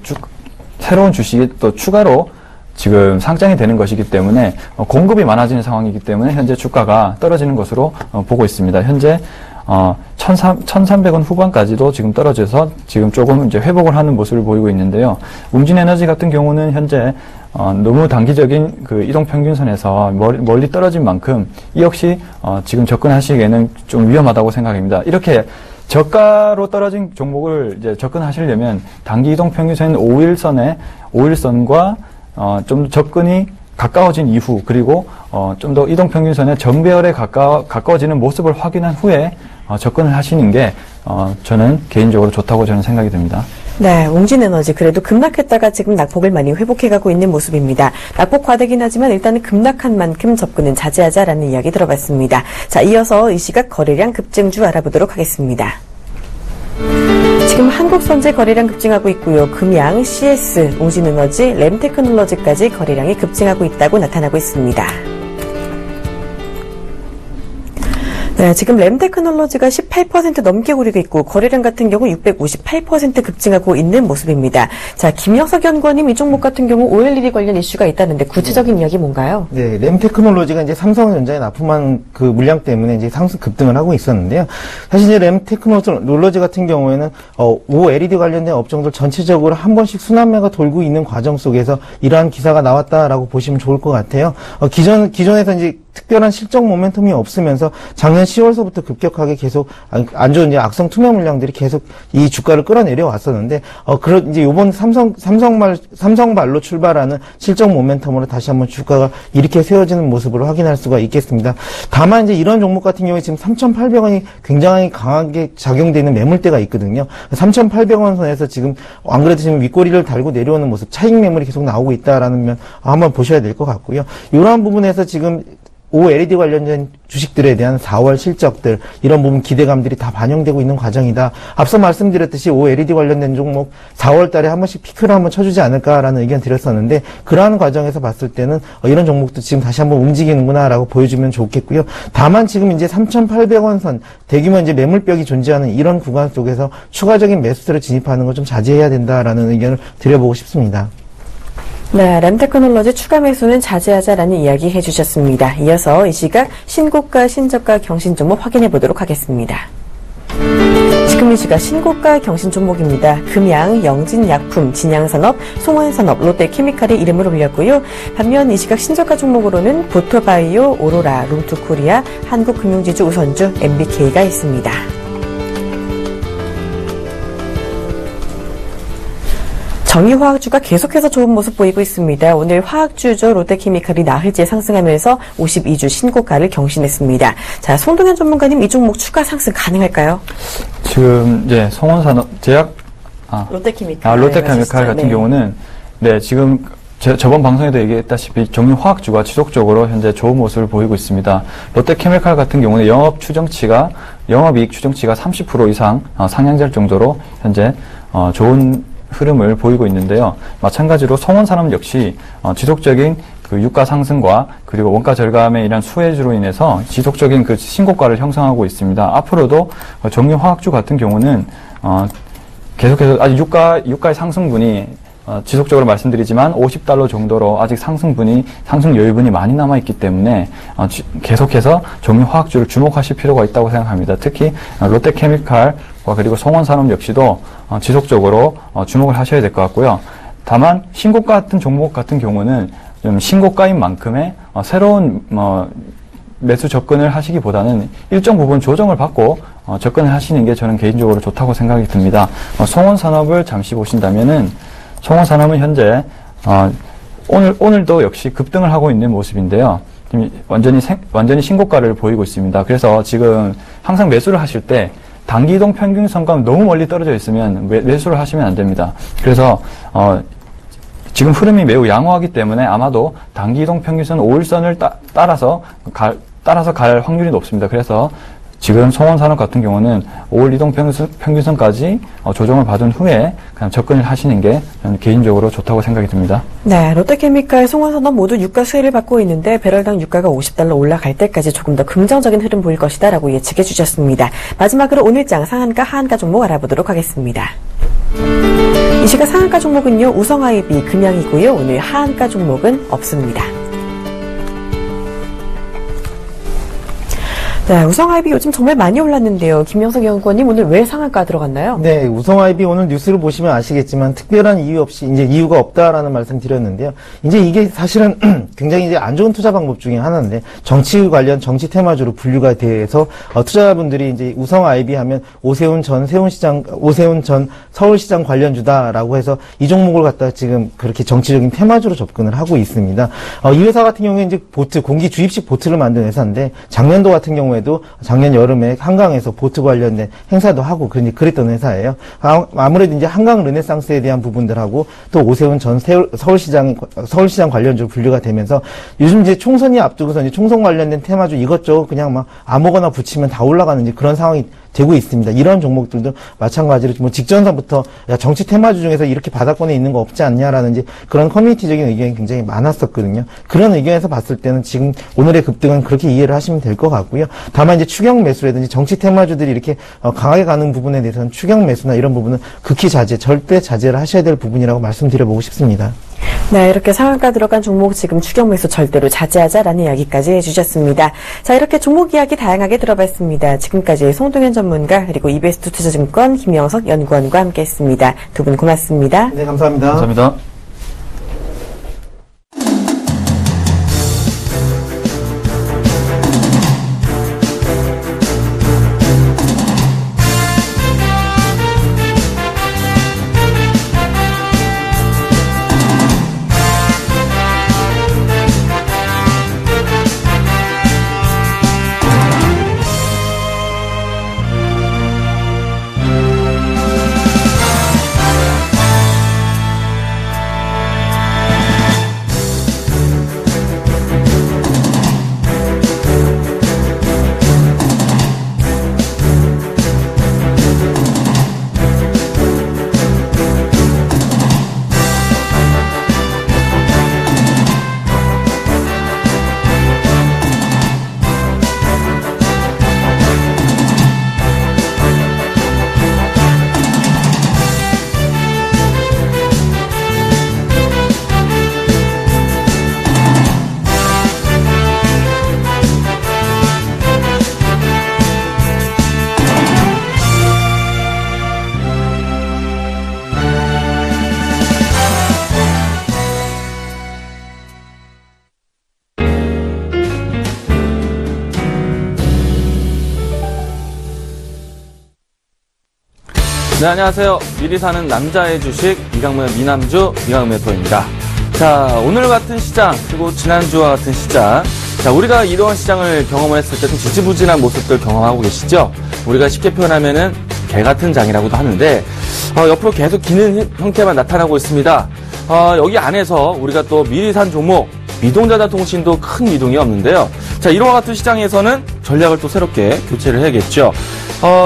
새로운 주식이 또 추가로 지금 상장이 되는 것이기 때문에 공급이 많아지는 상황이기 때문에 현재 주가가 떨어지는 것으로 보고 있습니다. 현재 1,300원 후반까지도 지금 떨어져서 지금 조금 이제 회복을 하는 모습을 보이고 있는데요. 웅진에너지 같은 경우는 현재 너무 단기적인 그 이동평균선에서 멀리 떨어진 만큼 이 역시 지금 접근하시기에는 좀 위험하다고 생각합니다. 이렇게 저가로 떨어진 종목을 이제 접근하시려면 단기 이동평균선 5일선과 좀 접근이 가까워진 이후, 그리고 좀 더 이동평균선의 전배열에 가까워지는 모습을 확인한 후에 접근을 하시는 게 저는 개인적으로 좋다고 저는 생각이 듭니다. 네, 웅진에너지 그래도 급락했다가 지금 낙폭을 많이 회복해가고 있는 모습입니다. 낙폭 과대긴 하지만 일단은 급락한 만큼 접근은 자제하자라는 이야기 들어봤습니다. 자, 이어서 이 시각 거래량 급증주 알아보도록 하겠습니다. 지금 한국선제 거래량 급증하고 있고요. 금양, CS, 웅진에너지, 램테크놀로지까지 거래량이 급증하고 있다고 나타나고 있습니다. 네, 지금 램테크놀로지가 18% 넘게 오르고 있고 거래량 같은 경우 658% 급증하고 있는 모습입니다. 자, 김영석 연구원님 이 종목 같은 경우 OLED 관련 이슈가 있다는데 구체적인 이야기 뭔가요? 네, 램테크놀로지가 이제 삼성전자에 납품한 그 물량 때문에 이제 상승 급등을 하고 있었는데요. 사실 이제 램테크놀로지 같은 경우에는 OLED 관련된 업종들 전체적으로 한 번씩 순환매가 돌고 있는 과정 속에서 이러한 기사가 나왔다라고 보시면 좋을 것 같아요. 기존에서 이제 특별한 실적 모멘텀이 없으면서 작년 10월서부터 급격하게 계속 안 좋은 이제 악성 투매 물량들이 계속 이 주가를 끌어내려 왔었는데, 이제 요번 삼성발로 출발하는 실적 모멘텀으로 다시 한번 주가가 이렇게 세워지는 모습으로 확인할 수가 있겠습니다. 다만 이제 이런 종목 같은 경우에 지금 3,800원이 굉장히 강하게 작용되는 매물대가 있거든요. 3,800원 선에서 지금 안 그래도 지금 윗꼬리를 달고 내려오는 모습, 차익 매물이 계속 나오고 있다라는 면 한번 보셔야 될 것 같고요. 이러한 부분에서 지금 OLED 관련된 주식들에 대한 4월 실적들, 이런 부분 기대감들이 다 반영되고 있는 과정이다. 앞서 말씀드렸듯이 OLED 관련된 종목 4월 달에 한 번씩 피크를 한번 쳐주지 않을까라는 의견 드렸었는데, 그러한 과정에서 봤을 때는 이런 종목도 지금 다시 한번 움직이는구나라고 보여주면 좋겠고요. 다만 지금 이제 3,800원 선, 대규모 이제 매물벽이 존재하는 이런 구간 속에서 추가적인 매수를 진입하는 걸 좀 자제해야 된다라는 의견을 드려보고 싶습니다. 네, 램테크놀로지 추가 매수는 자제하자라는 이야기 해주셨습니다. 이어서 이 시각 신고가, 신저가, 경신 종목 확인해 보도록 하겠습니다. 지금 이 시각 신고가 경신 종목입니다. 금양, 영진약품, 진양산업, 송원산업, 롯데케미칼이 이름을 올렸고요. 반면 이 시각 신저가 종목으로는 보토바이오, 오로라, 룸투코리아, 한국금융지주 우선주, MBK가 있습니다. 정유화학주가 계속해서 좋은 모습 보이고 있습니다. 오늘 화학주죠. 롯데케미칼이 나흘째 상승하면서 52주 신고가를 경신했습니다. 자, 송동현 전문가님 이 종목 추가 상승 가능할까요? 지금 이제 송원산업 롯데케미칼 같은 경우는 네, 지금 저번 방송에도 얘기했다시피 정유화학주가 지속적으로 현재 좋은 모습을 보이고 있습니다. 롯데케미칼 같은 경우는 영업이익 추정치가 30% 이상 상향될 정도로 현재 좋은 흐름을 보이고 있는데요. 마찬가지로 송원산업 역시 지속적인 그 유가 상승과 그리고 원가 절감에 의한 수혜주로 인해서 지속적인 그 신고가를 형성하고 있습니다. 앞으로도 정유화학주 같은 경우는 계속해서 아직 유가의 상승분이 지속적으로 말씀드리지만 $50 정도로 아직 상승 여유분이 많이 남아있기 때문에 계속해서 정유화학주를 주목하실 필요가 있다고 생각합니다. 특히 롯데케미칼과 그리고 송원산업 역시도 지속적으로 주목을 하셔야 될 것 같고요. 다만 신고가 같은 종목 같은 경우는 좀 신고가인 만큼의 새로운 매수 접근을 하시기보다는 일정 부분 조정을 받고 접근을 하시는 게 저는 개인적으로 좋다고 생각이 듭니다. 송원산업을 잠시 보신다면은 송원산업은 현재 오늘도 역시 급등을 하고 있는 모습인데요. 지금 완전히 신고가를 보이고 있습니다. 그래서 지금 항상 매수를 하실 때 단기 이동 평균선과 너무 멀리 떨어져 있으면 매수를 하시면 안 됩니다. 그래서 지금 흐름이 매우 양호하기 때문에 아마도 단기 이동 평균선 5일선을 따라서 갈 확률이 높습니다. 그래서 지금 송원산업 같은 경우는 5일 이동 평균선까지 조정을 받은 후에 그냥 접근을 하시는 게 저는 개인적으로 좋다고 생각이 듭니다. 네, 롯데케미칼, 송원산업 모두 유가 수혜를 받고 있는데 배럴당 유가가 $50 올라갈 때까지 조금 더 긍정적인 흐름 보일 것이다라고 예측해 주셨습니다. 마지막으로 오늘장 상한가, 하한가 종목 알아보도록 하겠습니다. 이 시각 상한가 종목은요, 우성IB, 금양이고요. 오늘 하한가 종목은 없습니다. 네, 우성IB 요즘 정말 많이 올랐는데요. 김영석 연구원님 오늘 왜 상한가 들어갔나요? 네, 우성IB 오늘 뉴스를 보시면 아시겠지만 특별한 이유 없이 이제 이유가 없다라는 말씀 드렸는데요. 이제 이게 사실은 굉장히 이제 안 좋은 투자 방법 중에 하나인데 정치 관련 정치 테마주로 분류가 돼서 투자자분들이 이제 우성IB 하면 오세훈 전 서울시장 관련주다라고 해서 이 종목을 갖다 지금 그렇게 정치적인 테마주로 접근을 하고 있습니다. 이 회사 같은 경우에 이제 보트 공기 주입식 보트를 만든 회사인데 작년도 같은 경우에도 작년 여름에 한강에서 보트 관련된 행사도 하고 그랬던 회사예요. 아무래도 이제 한강 르네상스에 대한 부분들하고 또 오세훈 전 서울시장 관련주로 분류가 되면서 요즘 이제 총선이 앞두고서 이제 총선 관련된 테마주 이것저것 그냥 막 아무거나 붙이면 다 올라가는 이제 그런 상황이 되고 있습니다. 이런 종목들도 마찬가지로 뭐 직전서부터 야, 정치 테마주 중에서 이렇게 바닥권에 있는 거 없지 않냐라는 이제 그런 커뮤니티적인 의견이 굉장히 많았었거든요. 그런 의견에서 봤을 때는 지금 오늘의 급등은 그렇게 이해를 하시면 될 것 같고요. 다만 이제 추경 매수라든지 정치 테마주들이 이렇게 강하게 가는 부분에 대해서는 추경 매수나 이런 부분은 극히 절대 자제를 하셔야 될 부분이라고 말씀드려보고 싶습니다. 네, 이렇게 상한가 들어간 종목 지금 추경 매수 절대로 자제하자라는 이야기까지 해주셨습니다. 자, 이렇게 종목 이야기 다양하게 들어봤습니다. 지금까지 송동현 전문가 그리고 EBS 투자증권 김영석 연구원과 함께했습니다. 두 분 고맙습니다. 네, 감사합니다. 감사합니다. 네, 안녕하세요. 미리 사는 남자의 주식 이강문의 미남주 이강문 대표입니다. 자, 오늘 같은 시장 그리고 지난주와 같은 시장, 자, 우리가 이러한 시장을 경험했을 때 좀 지지부진한 모습들 경험하고 계시죠? 우리가 쉽게 표현하면은 개 같은 장이라고도 하는데 옆으로 계속 기는 형태만 나타나고 있습니다. 여기 안에서 우리가 또 미리 산 종목 미동자산통신도 큰 미동이 없는데요. 자, 이와 같은 시장에서는 전략을 또 새롭게 교체를 해야겠죠.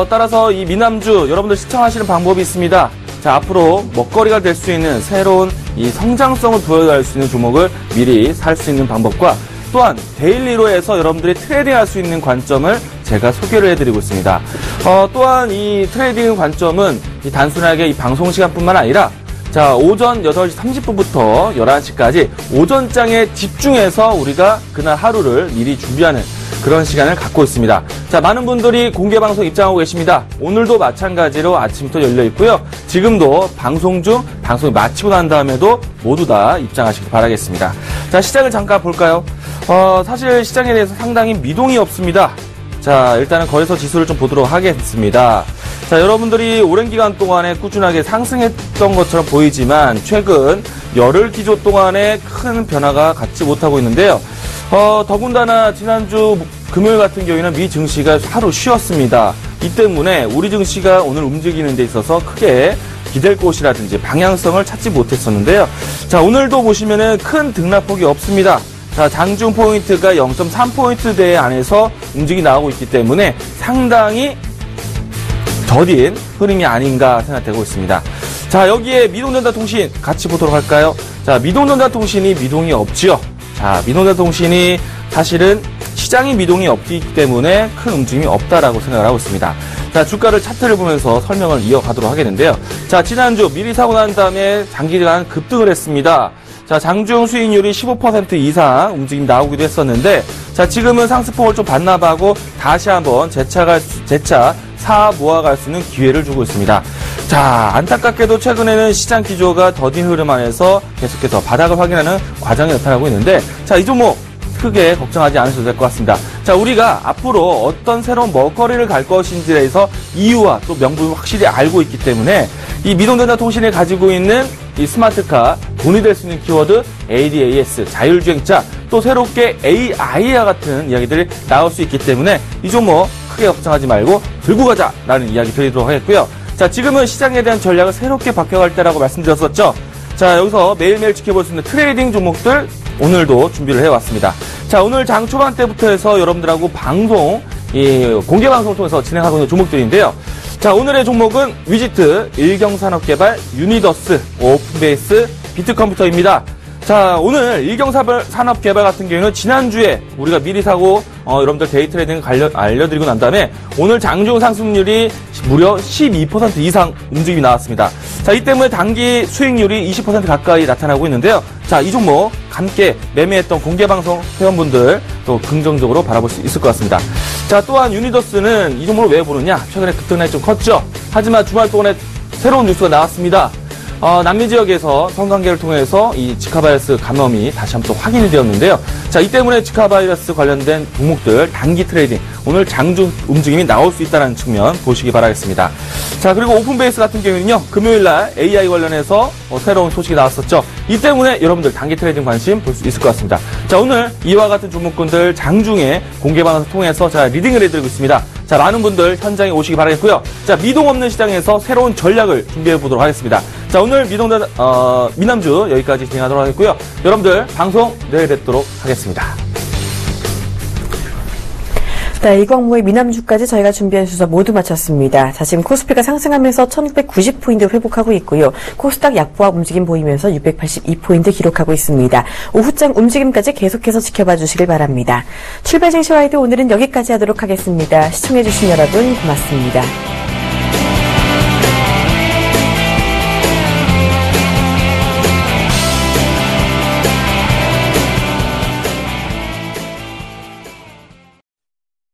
따라서 이 미남주 여러분들 시청하시는 방법이 있습니다. 자, 앞으로 먹거리가 될 수 있는 새로운 이 성장성을 부여할 수 있는 종목을 미리 살 수 있는 방법과 또한 데일리로 해서 여러분들이 트레이딩할 수 있는 관점을 제가 소개를 해드리고 있습니다. 또한 이 트레이딩 관점은 단순하게 이 방송 시간뿐만 아니라 자, 오전 8시 30분부터 11시까지 오전장에 집중해서 우리가 그날 하루를 미리 준비하는 그런 시간을 갖고 있습니다. 자, 많은 분들이 공개방송 입장하고 계십니다. 오늘도 마찬가지로 아침부터 열려 있고요. 지금도 방송이 마치고 난 다음에도 모두 다 입장하시길 바라겠습니다. 자, 시장을 잠깐 볼까요? 사실 시장에 대해서 상당히 미동이 없습니다. 자, 일단은 거래소 지수를 좀 보도록 하겠습니다. 자, 여러분들이 오랜 기간 동안에 꾸준하게 상승했던 것처럼 보이지만 최근 열흘 기조 동안에 큰 변화가 갖지 못하고 있는데요. 더군다나 지난주 금요일 같은 경우에는 미 증시가 하루 쉬었습니다. 이 때문에 우리 증시가 오늘 움직이는 데 있어서 크게 기댈 곳이라든지 방향성을 찾지 못했었는데요. 자, 오늘도 보시면은 큰 등락폭이 없습니다. 자, 장중 포인트가 0.3포인트대 안에서 움직이 나오고 있기 때문에 상당히 더딘 흐름이 아닌가 생각되고 있습니다. 자, 여기에 미동전자통신 같이 보도록 할까요? 자, 미동전자통신이 미동이 없지요. 자, 미동전자통신이 사실은 시장이 미동이 없기 때문에 큰 움직임이 없다라고 생각을 하고 있습니다. 자, 주가를 차트를 보면서 설명을 이어가도록 하겠는데요. 자, 지난주 미리 사고 난 다음에 장기간 급등을 했습니다. 자, 장중 수익률이 15% 이상 움직임 나오기도 했었는데, 자, 지금은 상승폭을 좀 반납하고 다시 한번 재차 모아갈 수 있는 기회를 주고 있습니다. 자, 안타깝게도 최근에는 시장 기조가 더딘 흐름 안에서 계속해서 바닥을 확인하는 과정이 나타나고 있는데, 자, 이 종목 크게 걱정하지 않으셔도 될 것 같습니다. 자, 우리가 앞으로 어떤 새로운 먹거리를 갈 것인지에 대해서 이유와 또 명분을 확실히 알고 있기 때문에 이 미동전자통신이 가지고 있는 이 스마트카, 돈이 될 수 있는 키워드, ADAS, 자율주행차, 또 새롭게 AI와 같은 이야기들이 나올 수 있기 때문에 이 종목 크게 걱정하지 말고 들고 가자라는 이야기 드리도록 하겠고요. 자, 지금은 시장에 대한 전략을 새롭게 바뀌어갈 때라고 말씀드렸었죠. 자, 여기서 매일매일 지켜볼 수 있는 트레이딩 종목들 오늘도 준비를 해왔습니다. 자, 오늘 장 초반 때부터 해서 여러분들하고 공개 방송을 통해서 진행하고 있는 종목들인데요. 자, 오늘의 종목은 위지트, 일경산업개발, 유니더스, 오픈베이스, 비트컴퓨터입니다. 자, 오늘 일경산업개발 같은 경우는 지난주에 우리가 미리 사고 여러분들 데이 트레이딩 알려드리고 난 다음에 오늘 장중 상승률이 무려 12% 이상 움직임이 나왔습니다. 자, 이 때문에 단기 수익률이 20% 가까이 나타나고 있는데요. 자, 이 종목 함께 매매했던 공개방송 회원분들 또 긍정적으로 바라볼 수 있을 것 같습니다. 자, 또한 유니더스는 이 종목을 왜 보느냐? 최근에 급등량이 좀 컸죠. 하지만 주말 동안에 새로운 뉴스가 나왔습니다. 남미 지역에서 성관계를 통해서 이 지카바이러스 감염이 다시 한번 또 확인이 되었는데요. 자, 이 때문에 지카바이러스 관련된 종목들 단기 트레이딩 오늘 장중 움직임이 나올 수 있다는 측면 보시기 바라겠습니다. 자, 그리고 오픈베이스 같은 경우는요, 금요일날 AI 관련해서 새로운 소식이 나왔었죠. 이 때문에 여러분들 단기 트레이딩 관심 볼 수 있을 것 같습니다. 자, 오늘 이와 같은 종목군들 장중에 공개 방송을 통해서 제가 리딩을 해드리고 있습니다. 자, 많은 분들 현장에 오시기 바라겠고요. 자, 미동 없는 시장에서 새로운 전략을 준비해 보도록 하겠습니다. 자, 오늘 미남주 여기까지 진행하도록 하겠고요. 여러분들 방송 내일 뵙도록 하겠습니다. 네, 이 광고의 미남주까지 저희가 준비한 순서 모두 마쳤습니다. 자, 지금 코스피가 상승하면서 1690포인트 회복하고 있고요. 코스닥 약보합 움직임 보이면서 682포인트 기록하고 있습니다. 오후장 움직임까지 계속해서 지켜봐 주시길 바랍니다. 출발 증시 와이드 오늘은 여기까지 하도록 하겠습니다. 시청해주신 여러분 고맙습니다.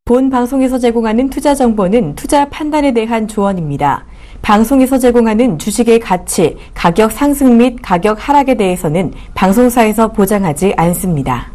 본 방송에서 제공하는 투자 정보는 투자 판단에 대한 조언입니다. 방송에서 제공하는 주식의 가치, 가격 상승 및 가격 하락에 대해서는 방송사에서 보장하지 않습니다.